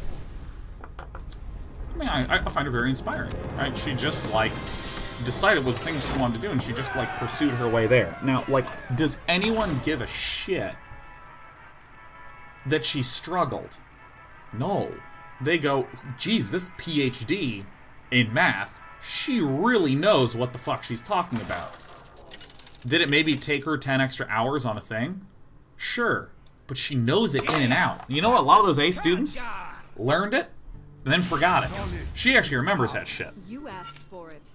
I mean, I find her very inspiring, right? She just, like, decided was the thing she wanted to do, and she just, like, pursued her way there. Now, like, does anyone give a shit that she struggled? No. They go, geez, this PhD in math, she really knows what the fuck she's talking about. Did it maybe take her 10 extra hours on a thing? Sure. But she knows it in and out. You know what? A lot of those A students learned it and then forgot it. She actually remembers that shit. You asked for it.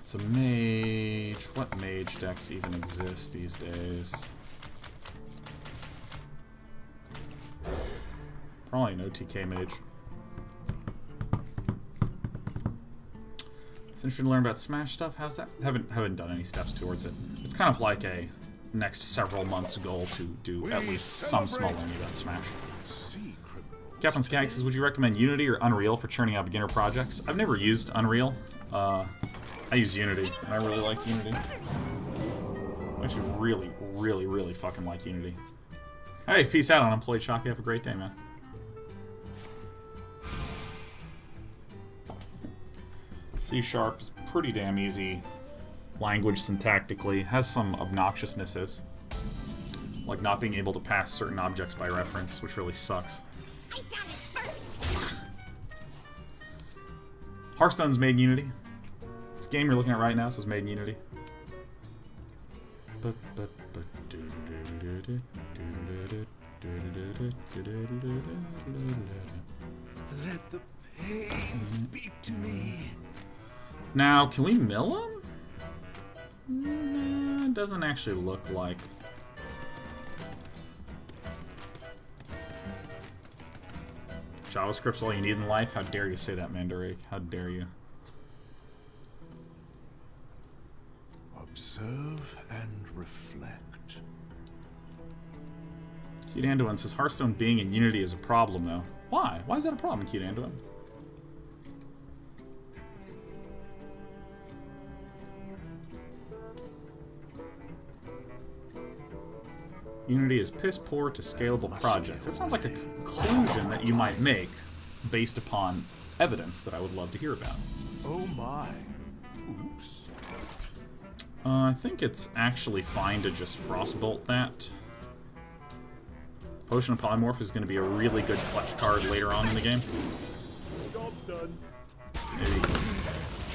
It's a mage. What mage decks even exist these days? Probably an OTK mage. It's interesting to learn about Smash stuff. How's that? Haven't done any steps towards it. It's kind of like a next several months goal to do at least some small learning about Smash. Captain Skag says, would you recommend Unity or Unreal for churning out beginner projects? I've never used Unreal. I use Unity, and I really like Unity. I actually really fucking like Unity. Hey, peace out, Unemployed Shocky. Have a great day, man. C# is pretty damn easy language syntactically. Has some obnoxiousnesses, like not being able to pass certain objects by reference, which really sucks. I found it first. Hearthstone's made in Unity. This game you're looking at right now is made in Unity. Let the pain speak to me. Now, can we mill him? Nah, it doesn't actually look like. JavaScript's all you need in life? How dare you say that, Mandarake? How dare you? Observe and reflect. Cute Anduin says Hearthstone being in Unity is a problem, though. Why? Why is that a problem, Cute Anduin? Unity is piss poor to scalable projects. That sounds like a conclusion that you might make based upon evidence that I would love to hear about. Oh my. Oops. I think it's actually fine to just frostbolt that. Potion of Polymorph is going to be a really good clutch card later on in the game. Job's done. Maybe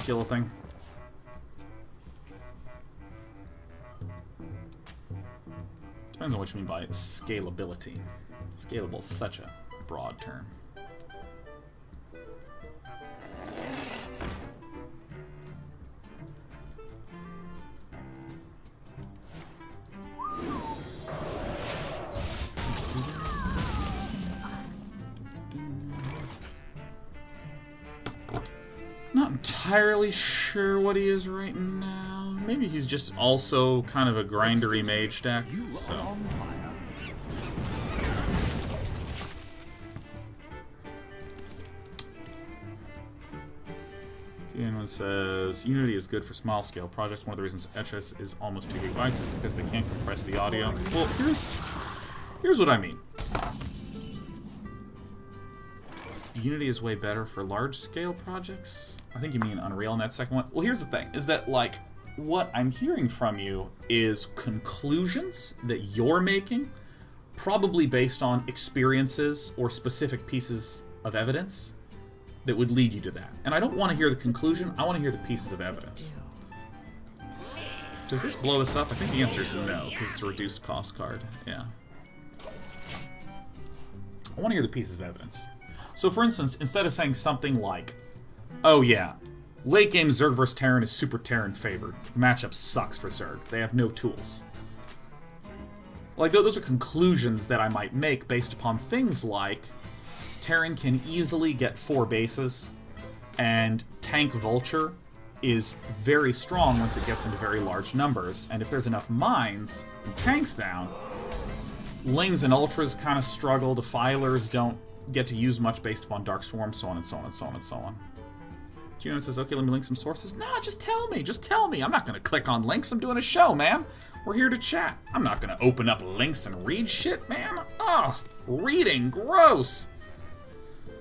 kill a thing. Depends on what you mean by scalability. Scalable is such a broad term. Not entirely sure what he is right now. maybe he's just also kind of a grindery mage deck, so... Anyone says Unity is good for small scale projects. One of the reasons HS is almost 2 gigabytes is because they can't compress the audio. Well, here's what I mean. Unity is way better for large scale projects. I think you mean Unreal in that second one. Well, here's the thing: is that like what I'm hearing from you is conclusions that you're making, probably based on experiences or specific pieces of evidence that would lead you to that. And I don't want to hear the conclusion, I want to hear the pieces of evidence. Does this blow us up? I think the answer is no, because it's a reduced cost card. Yeah. I want to hear the pieces of evidence. So for instance, instead of saying something like, oh yeah, late game Zerg vs. Terran is super Terran favored. The matchup sucks for Zerg. They have no tools. Like, those are conclusions that I might make based upon things like Terran can easily get 4 bases, and Tank Vulture is very strong once it gets into very large numbers, and if there's enough mines and tanks down, Lings and Ultras kind of struggle, Defilers don't get to use much based upon Dark Swarm, so on and so on and so on and so on. QN says, okay, let me link some sources. Nah, just tell me. I'm not going to click on links, I'm doing a show, man. We're here to chat. I'm not going to open up links and read shit, man. Ugh, reading, gross. I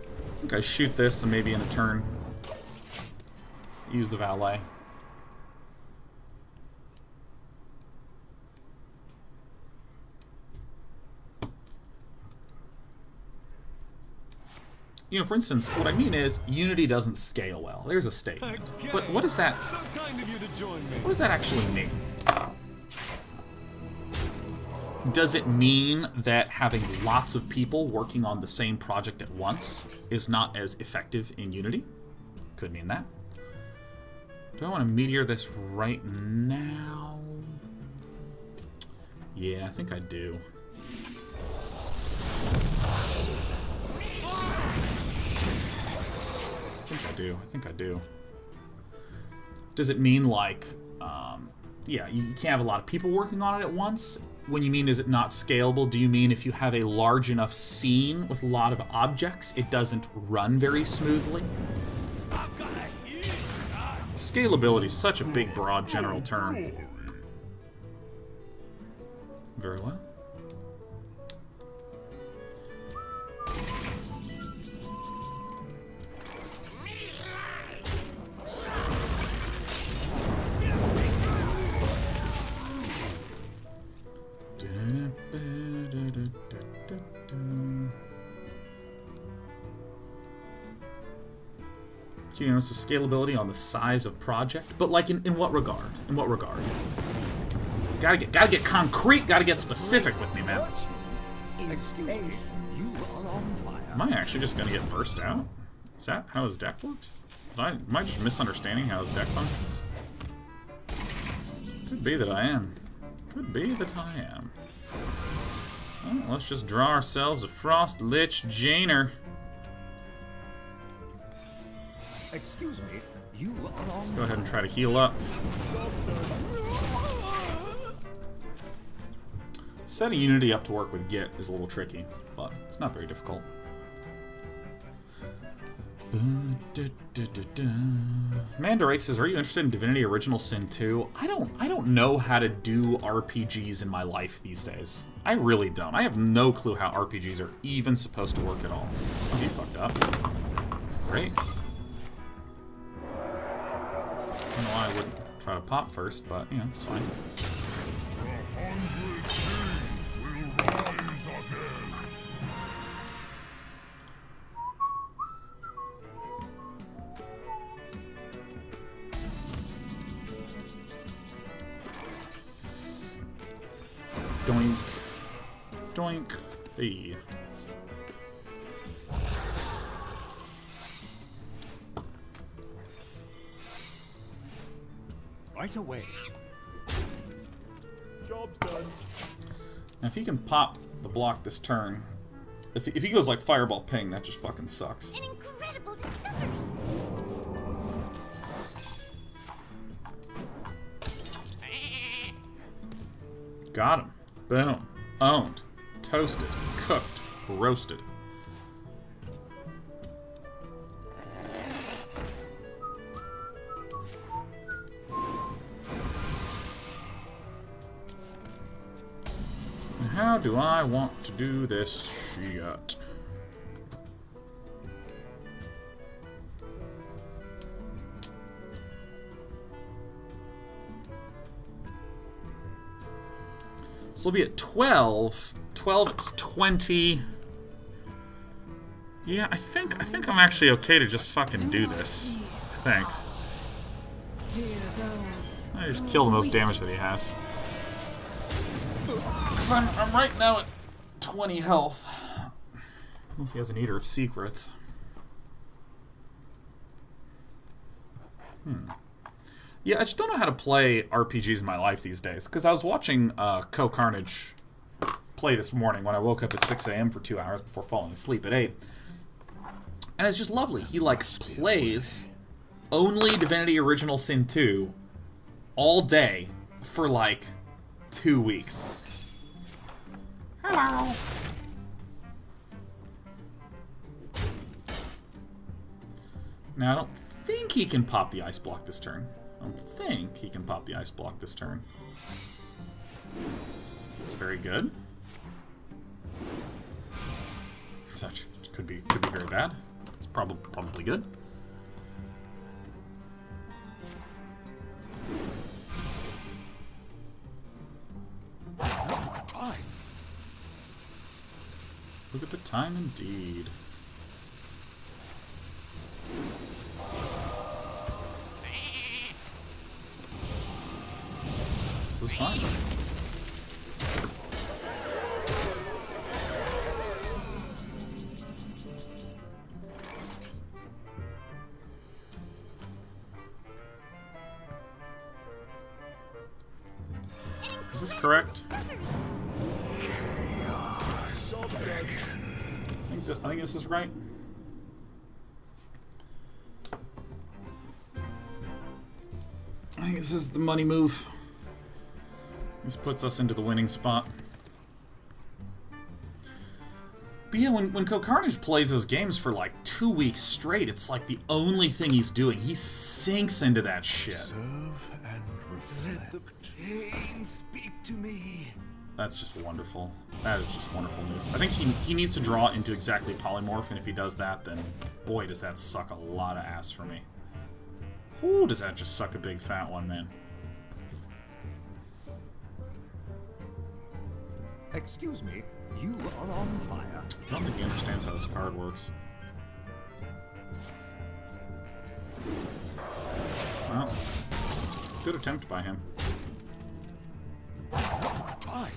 think I shoot this and maybe in a turn use the valet. You know, for instance, what I mean is Unity doesn't scale well. There's a statement. But what does that actually mean? Does it mean that having lots of people working on the same project at once is not as effective in Unity? Could mean that. Do I want to meteor this right now? Yeah, I think I do. I think I do. Does it mean like, yeah, you can't have a lot of people working on it at once? When you mean is it not scalable, do you mean if you have a large enough scene with a lot of objects, it doesn't run very smoothly? Scalability is such a big, broad, general term. Very well. You notice the scalability on the size of project, but like in what regard? In what regard? Gotta get concrete. Gotta get specific with me, man. Excuse me, you are on fire. Am I actually just gonna get burst out? Is that how his deck works? Am I just misunderstanding how his deck functions? Could be that I am. Could be that I am. Well, let's just draw ourselves a Frost Lich Jainer. Excuse me, you are on. Let's go ahead and try to heal up. Setting Unity up to work with Git is a little tricky, but it's not very difficult. Mandarake says, "Are you interested in Divinity Original Sin 2?" I don't know how to do RPGs in my life these days. I really don't. I have no clue how RPGs are even supposed to work at all. Oh, he fucked up. Great. I don't know why I wouldn't try to pop first, but, you know, it's fine. Doink. Doink. Hey. Right away. Job's done. Now, if he can pop the block this turn, if he goes like Fireball Ping, that just fucking sucks. An incredible discovery. Got him. Boom. Owned. Toasted. Cooked. Roasted. How do I want to do this shit? So we'll be at 12. 12 is 20. Yeah, I think I'm actually okay to just fucking do this. I think. I just kill the most damage that he has. Because I'm right now at 20 health. Unless he has an Eater of Secrets. Yeah, I just don't know how to play RPGs in my life these days. Because I was watching Carnage play this morning when I woke up at 6 a.m. for 2 hours before falling asleep at 8. And it's just lovely. He, like, plays only Divinity Original Sin 2 all day for, like, 2 weeks. Hello. Now, I don't think he can pop the ice block this turn. I don't think he can pop the ice block this turn. It's very good. Such could be very bad. It's probably good. Look at the time indeed. This is fine. Is this correct? I think this is right. I think this is the money move. This puts us into the winning spot. But yeah, when Carnage plays those games for like 2 weeks straight, it's like the only thing he's doing. He sinks into that shit. Let the pain speak to me. That's just wonderful. That is just wonderful news. I think he needs to draw into exactly Polymorph, and if he does that, then boy, does that suck a lot of ass for me. Ooh, does that just suck a big fat one, man. Excuse me, you are on fire. I don't think he understands how this card works. Well, it's a good attempt by him. Fine.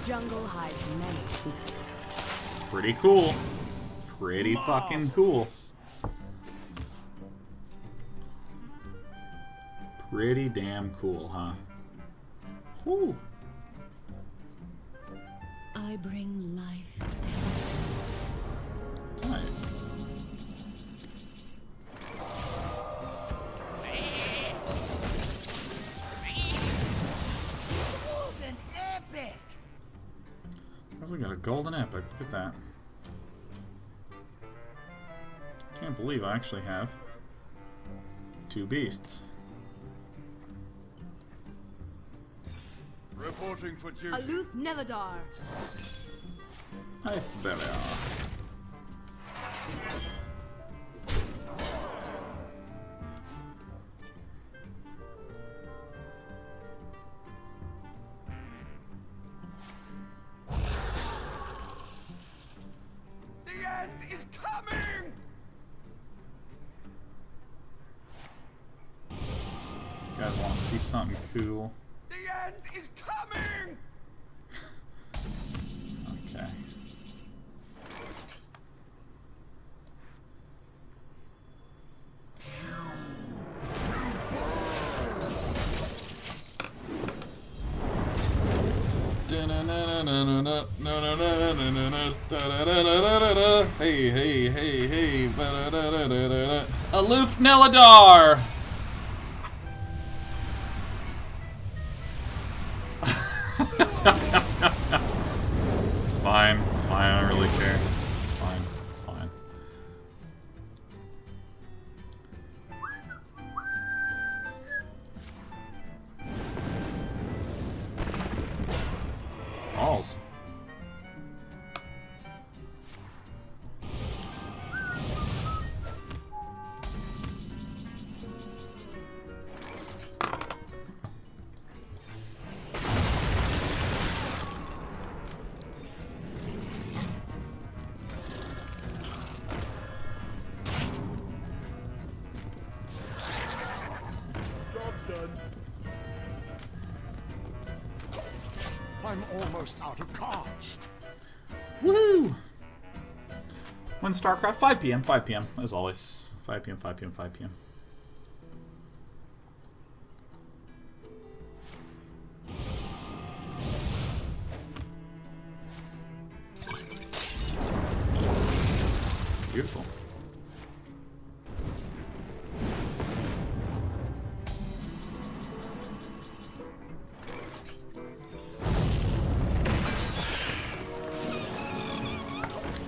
Jungle hides many secrets. Pretty cool. Pretty fucking cool. Pretty damn cool, huh? Whew. I bring life. Tight. We got a golden epic. Look at that. Can't believe I actually have 2 beasts. Reporting for duty. Aloof Neladar. Nice, there they are. Guys want to see something cool? The end is coming. Okay. Hey, hey, hey, hey. Aloof Neladar! It's fine. It's fine. I don't really care. It's fine. It's fine. Balls. I'm almost out of cards. Woohoo! When StarCraft? 5 p.m. 5 p.m. as always. 5 p.m. 5 p.m. 5 p.m. Beautiful.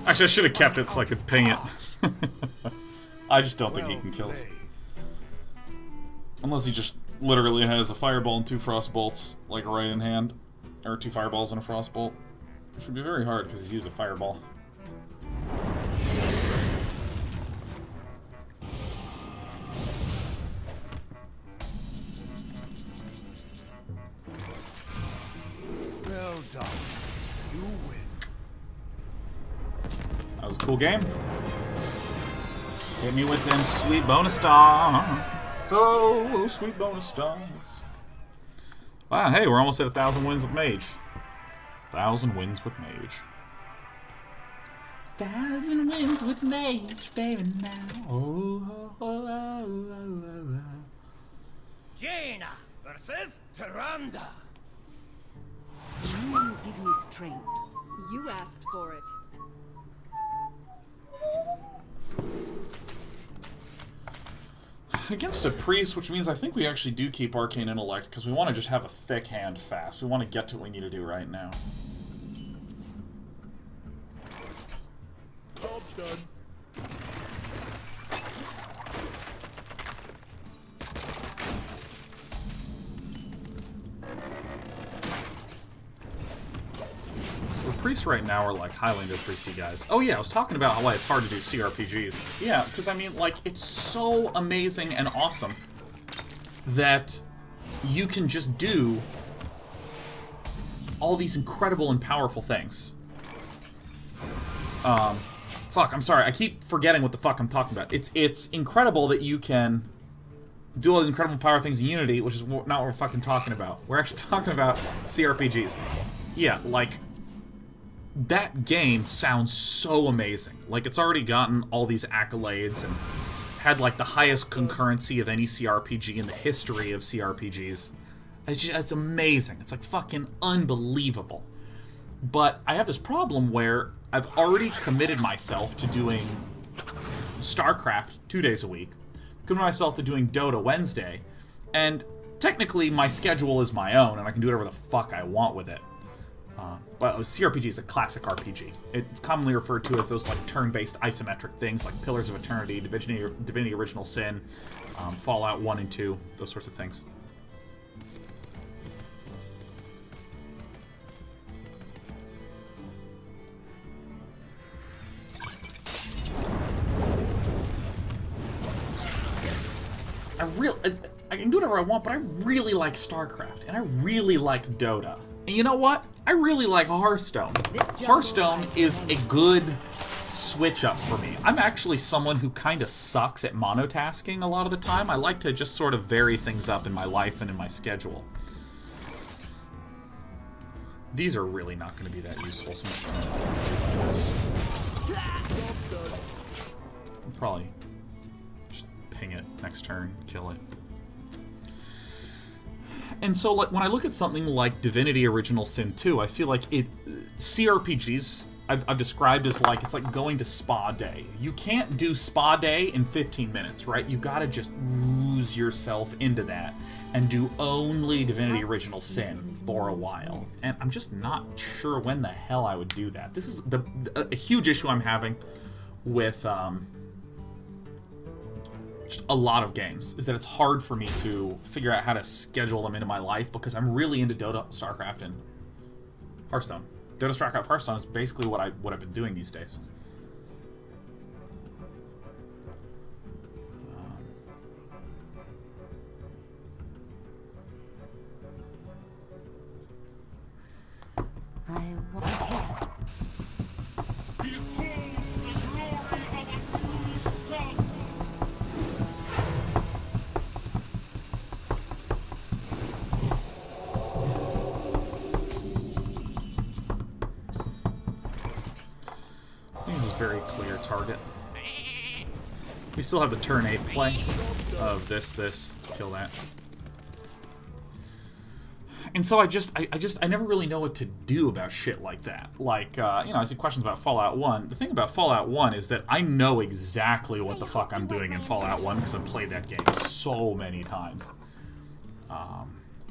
Actually, I should have kept it so I could ping it. I just don't think he can kill us. Unless he just literally has a fireball and 2 frost bolts, like, right in hand. Or 2 fireballs and a frost bolt. Which would be very hard because he's used a fireball. Well done. You win. That was a cool game. Hit me with them sweet bonus stars. So sweet bonus stars. Wow, hey, we're almost at 1,000 wins with Mage. 1,000 wins with Mage. 1,000 wins with Mage, baby, now. Oh, oh, oh, oh, oh, oh. Jaina versus Tyrande. You give me strength. You asked for it. Against a priest, which means I think we actually do keep Arcane Intellect, because we want to just have a thick hand fast. We want to get to what we need to do right now. Job's done. So the priests right now are like Highlander priesty guys. Oh yeah, I was talking about why it's hard to do CRPGs. Yeah, because I mean, like, it's so amazing and awesome that you can just do all these incredible and powerful things. Fuck, I'm sorry, I keep forgetting what the fuck I'm talking about. It's incredible that you can do all these incredible power things in Unity, which is not what we're fucking talking about. We're actually talking about CRPGs. Yeah, like, that game sounds so amazing. Like, it's already gotten all these accolades and had, like, the highest concurrency of any CRPG in the history of CRPGs. It's amazing. It's, like, fucking unbelievable. But I have this problem where I've already committed myself to doing StarCraft 2 days a week, committed myself to doing Dota Wednesday, and technically my schedule is my own, and I can do whatever the fuck I want with it. But a CRPG is a classic RPG. It's commonly referred to as those like turn-based isometric things like Pillars of Eternity, Divinity Original Sin, Fallout 1 and 2, those sorts of things. I can do whatever I want, but I really like StarCraft, and I really like Dota. And you know what? I really like Hearthstone. Hearthstone is a good switch up for me. I'm actually someone who kind of sucks at monotasking a lot of the time. I like to just sort of vary things up in my life and in my schedule. These are really not going to be that useful, so I'm just going to do this. I'll probably just ping it next turn, kill it. And so, like, when I look at something like Divinity Original Sin 2, I feel like CRPGs I've described as like, it's like going to spa day. You can't do spa day in 15 minutes, right? You gotta just lose yourself into that and do only Divinity Original Sin for a while. And I'm just not sure when the hell I would do that. This is a huge issue I'm having with just a lot of games, is that it's hard for me to figure out how to schedule them into my life because I'm really into Dota, StarCraft, and Hearthstone. Dota, StarCraft, Hearthstone is basically what I've been doing these days. Very clear target. We still have the turn 8 play of this to kill that. And so I never really know what to do about shit like that. Like, you know, I see questions about Fallout 1. The thing about Fallout 1 is that I know exactly what the fuck I'm doing in Fallout 1 because I've played that game so many times.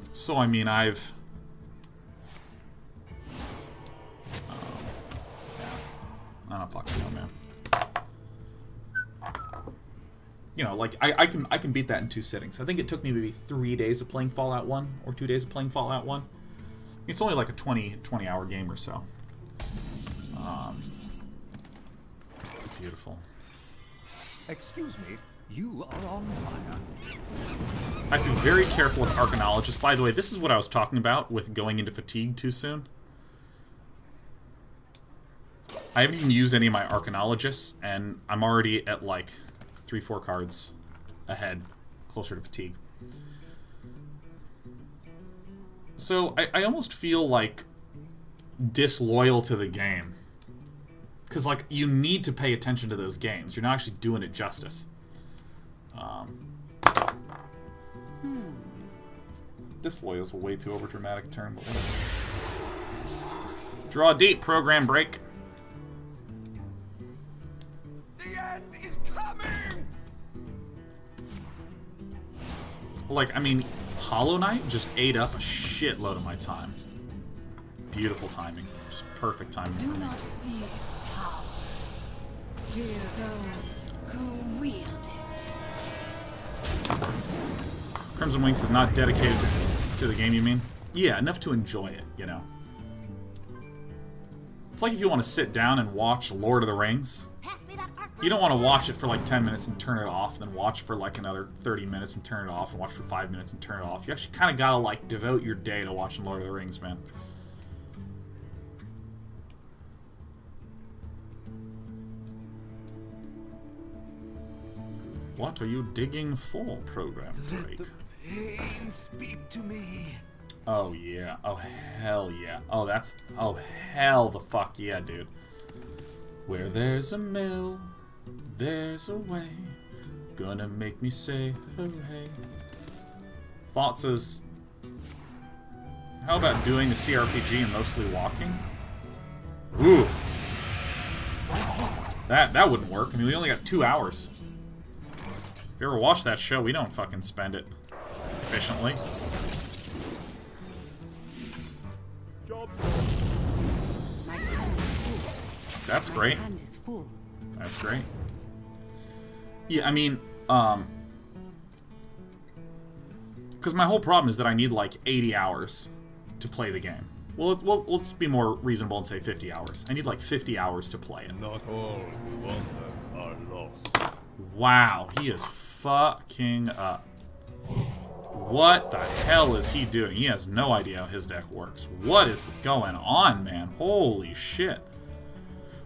So, I mean, I've... I don't fucking know, man. You know, like, I can beat that in 2 sittings. I think it took me maybe 3 days of playing Fallout 1, or 2 days of playing Fallout 1. It's only like a 20-hour game or so. Beautiful. Excuse me, you are on fire. I have to be very careful with Arcanologists. By the way, this is what I was talking about with going into fatigue too soon. I haven't even used any of my Arcanologists, and I'm already at like 3-4 cards ahead, closer to fatigue. So I almost feel like disloyal to the game. Because, like, you need to pay attention to those games. You're not actually doing it justice. Disloyal is a way too overdramatic term, but whatever. Draw deep, program break. Like, I mean, Hollow Knight just ate up a shitload of my time. Beautiful timing. Just perfect timing. Do not fear power. Fear those who wield it. Crimson Wings is not dedicated to the game, you mean? Yeah, enough to enjoy it, you know. It's like if you want to sit down and watch Lord of the Rings. You don't want to watch it for like 10 minutes and turn it off, and then watch for like another 30 minutes and turn it off, and watch for 5 minutes and turn it off. You actually kind of gotta like devote your day to watching Lord of the Rings, man. What are you digging for, program break? Let the pain speak to me. Oh yeah. Oh hell yeah. Oh that's... Oh hell the fuck yeah, dude. Where there's a mill, there's a way. Gonna make me say hooray. Thoughts is... How about doing a CRPG and mostly walking? Ooh. That wouldn't work. I mean, we only got 2 hours. If you ever watch that show, we don't fucking spend it efficiently. That's great. That's great. Yeah, I mean, because my whole problem is that I need like 80 hours to play the game. Well, let's be more reasonable and say 50 hours. I need like 50 hours to play it. Not all who wander are lost. Wow, he is fucking up. What the hell is he doing? He has no idea how his deck works. What is going on, man? Holy shit.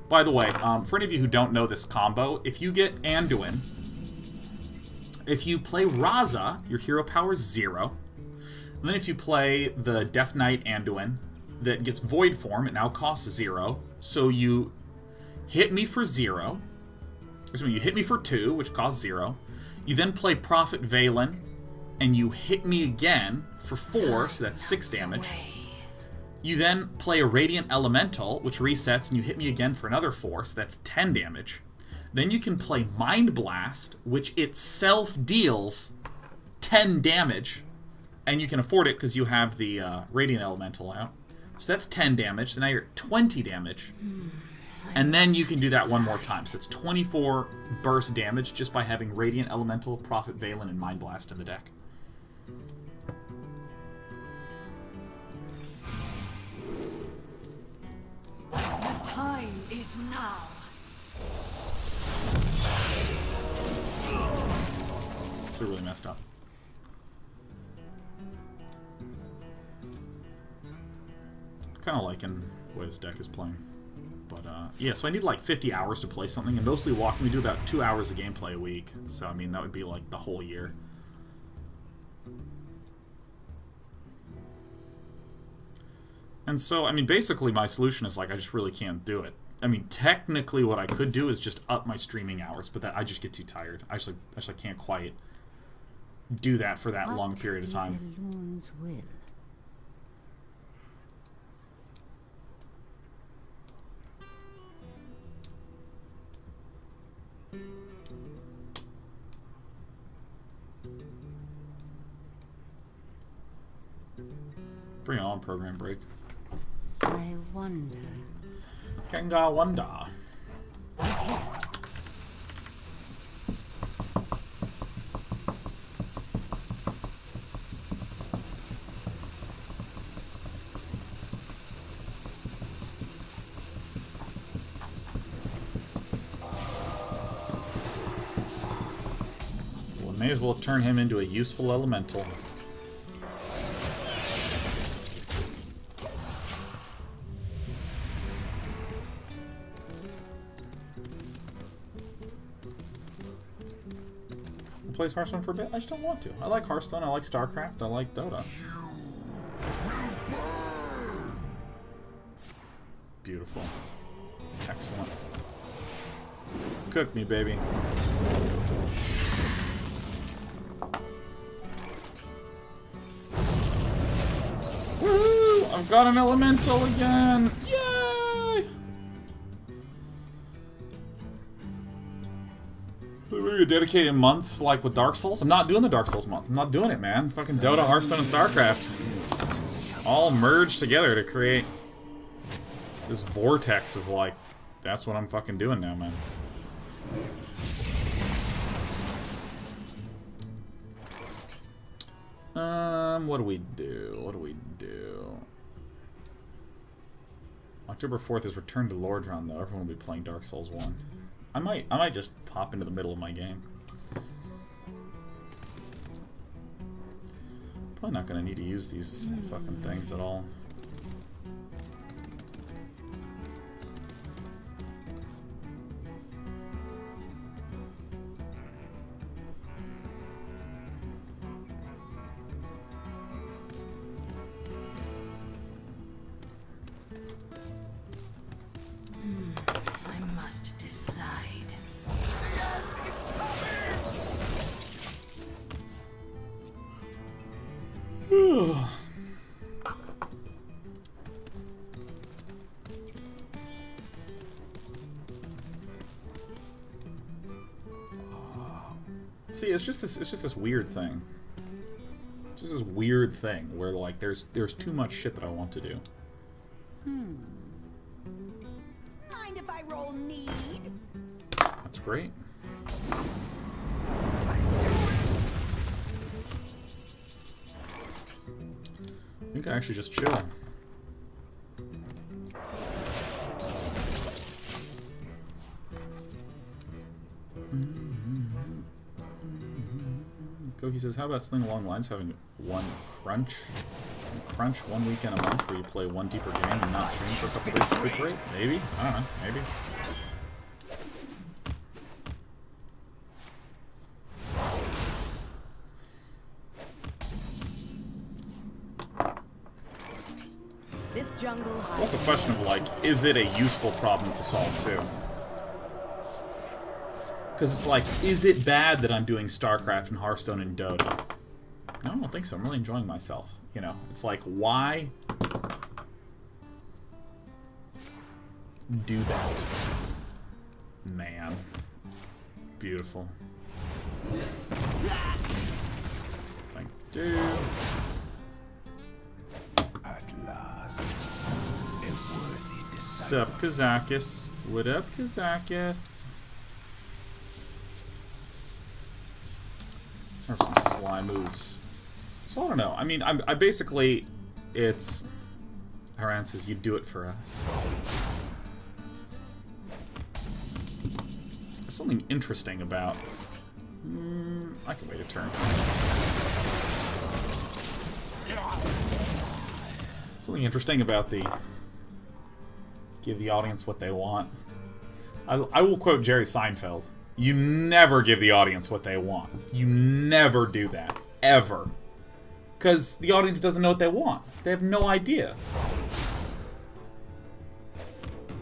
By the way, for any of you who don't know this combo, if you get Anduin, if you play Raza, your hero power is 0. And then if you play the Death Knight Anduin that gets Void Form, it now costs 0. So you hit me for 0. Excuse me, you hit me for 2, which costs 0. You then play Prophet Valen, and you hit me again for 4, so that's 6 damage. You then play a Radiant Elemental, which resets, and you hit me again for another 4, so that's 10 damage. Then you can play Mind Blast, which itself deals 10 damage, and you can afford it because you have the Radiant Elemental out. So that's 10 damage, so now you're at 20 damage. And then you can do that one more time, so it's 24 burst damage just by having Radiant Elemental, Prophet Valen, and Mind Blast in the deck. The time is now. So really messed up. Kind of liking the way this deck is playing. But, yeah, so I need like 50 hours to play something, and mostly we do about 2 hours of gameplay a week. So, I mean, that would be like the whole year. And so, I mean, basically my solution is like I just really can't do it. I mean, technically what I could do is just up my streaming hours, but that I just get too tired. I actually can't quite do that for that long period of time. Bring it on, program break. I wonder. Kenga wonder. Well, may as well turn him into a useful elemental. Plays Hearthstone for a bit? I just don't want to. I like Hearthstone, I like StarCraft, I like Dota. Beautiful. Excellent. Cook me, baby. Woo! I've got an elemental again! Yay! Maybe dedicated months like with Dark Souls. I'm not doing the Dark Souls month. I'm not doing it, man. Fucking Dota, Hearthstone, and StarCraft all merged together to create this vortex of like, that's what I'm fucking doing now, man. What do we do? What do we do? October 4th is Return to Lordran, though. Everyone will be playing Dark Souls 1. I might just pop into the middle of my game. Probably not gonna need to use these fucking things at all. I must decide. See, it's just this weird thing. It's just this weird thing where like there's too much shit that I want to do. Mind if I roll need? That's great. I think I actually just chill. Koki says, how about something along the lines of having one crunch 1 weekend a month where you play one deeper game and not stream for a couple days to recuperate? Maybe? I don't know. Maybe. This jungle. It's also a question of, like, is it a useful problem to solve, too? Because it's like, is it bad that I'm doing StarCraft and Hearthstone and Dota? No, I don't think so. I'm really enjoying myself. You know, it's like, why do that? Man. Beautiful. Thank you. At last, a worthy Sup, Kazakis? What up, Kazakis? There are some sly moves. So I don't know. I mean, I basically, it's... Haran says, you do it for us. There's something interesting about... I can wait a turn. Something interesting about the... Give the audience what they want. I will quote Jerry Seinfeld. You never give the audience what they want. You never do that. Ever. Because the audience doesn't know what they want. They have no idea.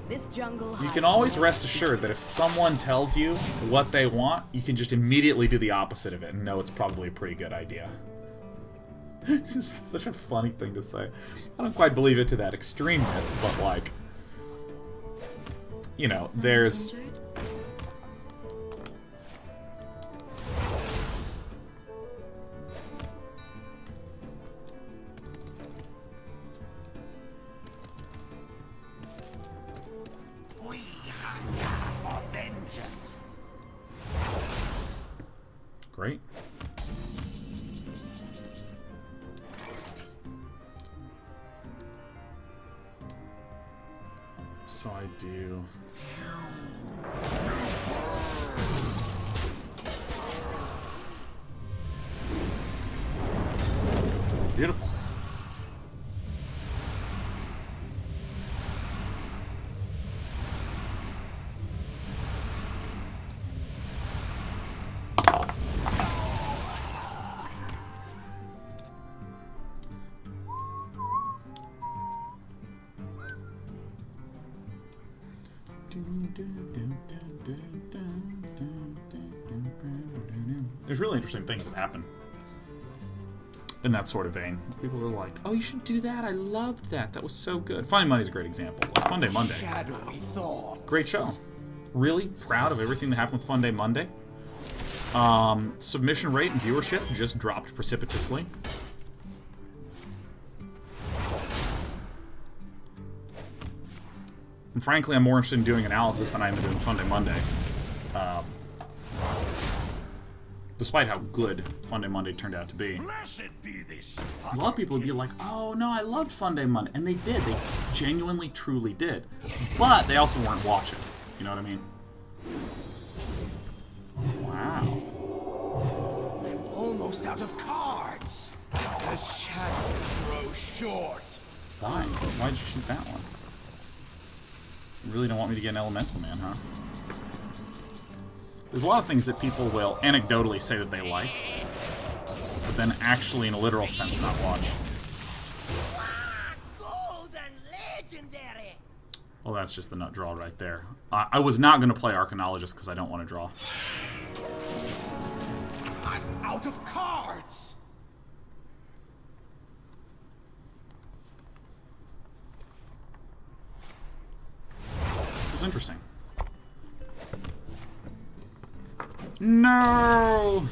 This jungle You can always rest assured that if someone tells you what they want, you can just immediately do the opposite of it and know it's probably a pretty good idea. It's just such a funny thing to say. I don't quite believe it to that extremeness, but like... You know, there's... We hunger for vengeance. Great. So I do... Beautiful. There's really interesting things that happen in that sort of vein. People are like, oh, you should do that. I loved that. That was so good. Finding Money's a great example. Like Fun Day Monday. Shadowy thoughts. Great show. Really proud of everything that happened with Fun Day Monday. Submission rate and viewership just dropped precipitously. And frankly, I'm more interested in doing analysis than I am in doing Fun Day Monday. Despite how good Fun Day Monday turned out to be. Blessed be this. A lot of people would be like, oh no, I loved Fun Day Monday. And they did. They genuinely, truly did. But they also weren't watching. You know what I mean? Wow. I'm almost out of cards. The shadows grow short. Why? Why'd you shoot that one? You really don't want me to get an Elemental Man, huh? There's a lot of things that people will anecdotally say that they like, but then actually in a literal sense not watch. Golden legendary. Oh, that's just the nut draw right there. I was not going to play Arcanologist because I don't want to draw. I'm out of cards. This was interesting. No!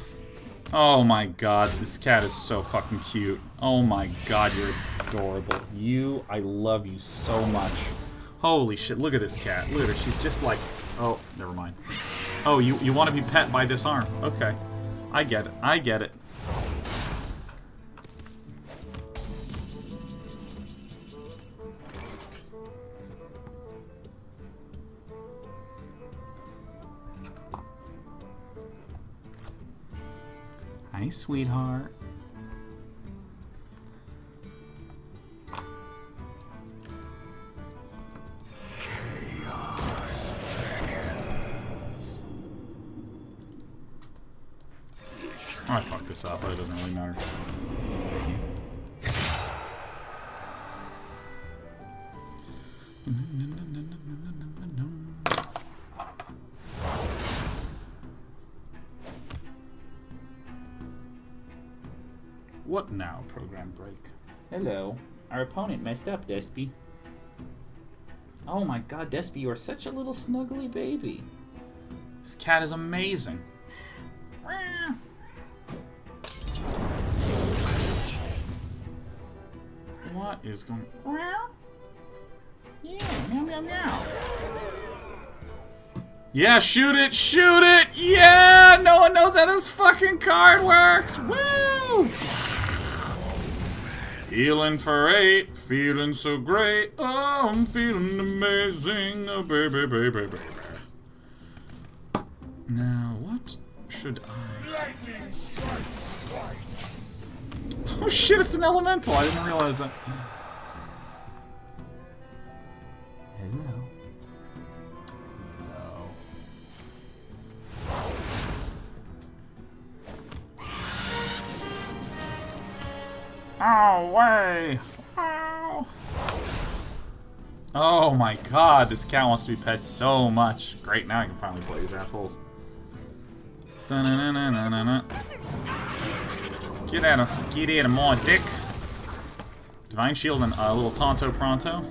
Oh my god, this cat is so fucking cute. Oh my god, you're adorable. I love you so much. Holy shit, look at this cat. Look at her, she's just like... Oh, never mind. Oh, you want to be pet by this arm. Okay. I get it. I get it. Hi, sweetheart. Oh, I fucked this up, but it doesn't really matter. What now, program break? Hello. Our opponent messed up, Despy. Oh my god, Despy, you are such a little snuggly baby. This cat is amazing. What is going on? Yeah, meow meow meow. Yeah, shoot it, shoot it! Yeah! No one knows how this fucking card works! Woo! Healing for 8, feeling so great. Oh, I'm feeling amazing. Oh, baby, baby, baby. Now, what should I... Lightning strikes twice. Oh shit, it's an elemental. I didn't realize that. Hello. Oh, way! Oh. Oh my god, this cat wants to be pet so much. Great, now I can finally play these assholes. Da-na-na-na-na-na. Get at him more, dick. Divine Shield and a little Tonto Pronto.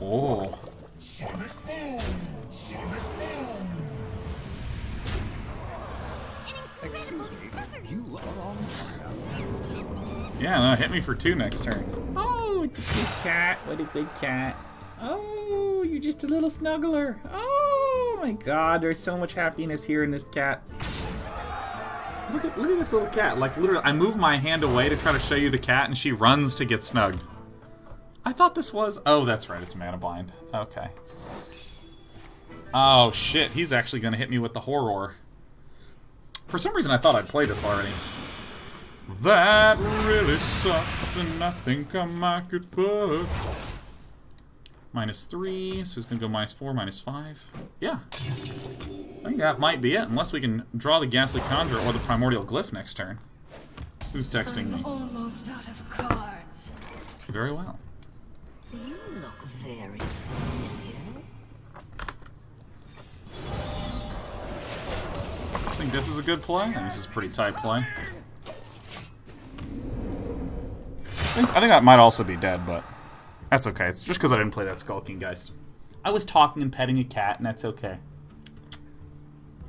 Oh. Sonic boom! Sonic boom! You are on fire. Yeah, no, hit me for 2 next turn. Oh, it's a good cat. What a good cat. Oh, you're just a little snuggler. Oh my god, there's so much happiness here in this cat. Look at this little cat. Like, literally, I move my hand away to try to show you the cat, and she runs to get snugged. I thought this was... Oh, that's right, it's Mana Bind. Okay. Oh, shit, he's actually going to hit me with the Horror. For some reason, I thought I'd played this already. That really sucks, and I think I might get fucked. -3, so it's gonna go -4, -5. Yeah. I think that might be it, unless we can draw the Ghastly Conjurer or the Primordial Glyph next turn. Who's texting me? Almost out of cards. Very well. You look very familiar. I think this is a good play. I think this is a pretty tight play. I think that might also be dead, but that's okay. It's just because I didn't play that Skulking Geist. I was talking and petting a cat, and that's okay.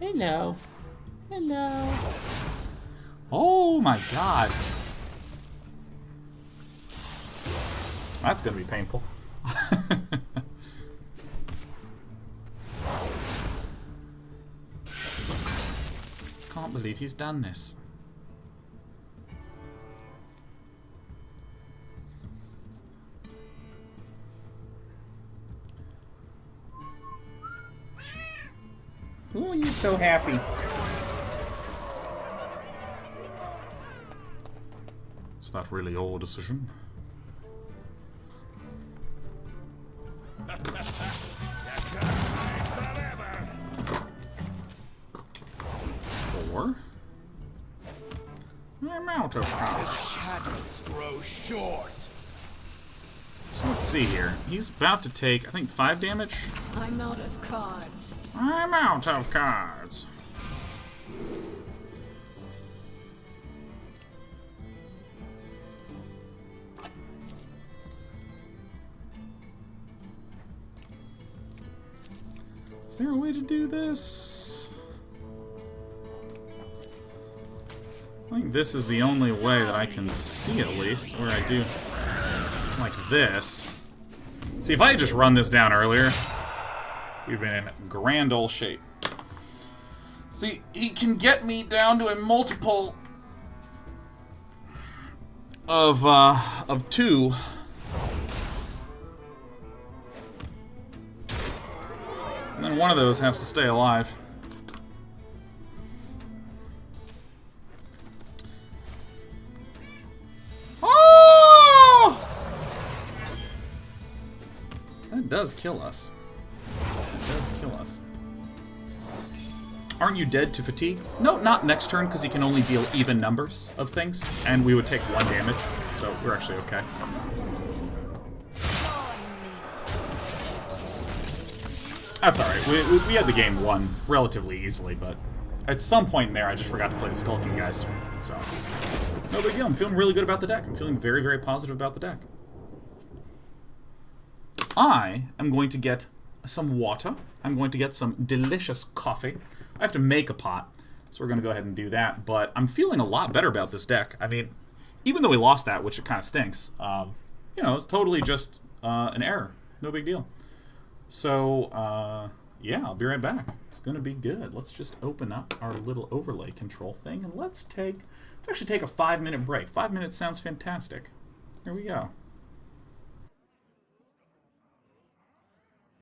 Hello. Hello. Oh my god. That's gonna be painful. Can't believe he's done this. Oh, you're so happy. Is that really your decision? Four. I'm out of cards. Shadows grow short. So let's see here. He's about to take, I think, 5 damage. I'm out of cards. I'm out of cards. Is there a way to do this? I think this is the only way that I can see, at least, where I do like this. See, if I had just run this down earlier, we've been in grand old shape. See, he can get me down to a multiple of 2. And then one of those has to stay alive. Oh! So that does kill us. That does kill us. Aren't you dead to fatigue? No, not next turn, because he can only deal even numbers of things, and we would take 1 damage, so we're actually okay. That's alright. We had the game won relatively easily, but at some point in there, I just forgot to play the Skulking Geist, so... No big deal. I'm feeling really good about the deck. I'm feeling very, very positive about the deck. I am going to get some water. I'm going to get some delicious coffee. I have to make a pot, so we're going to go ahead and do that. But I'm feeling a lot better about this deck. I mean, even though we lost that, which it kind of stinks, you know, it's totally just an error. No big deal. So, yeah, I'll be right back. It's going to be good. Let's just open up our little overlay control thing, and let's actually take a 5-minute break. 5 minutes sounds fantastic. Here we go.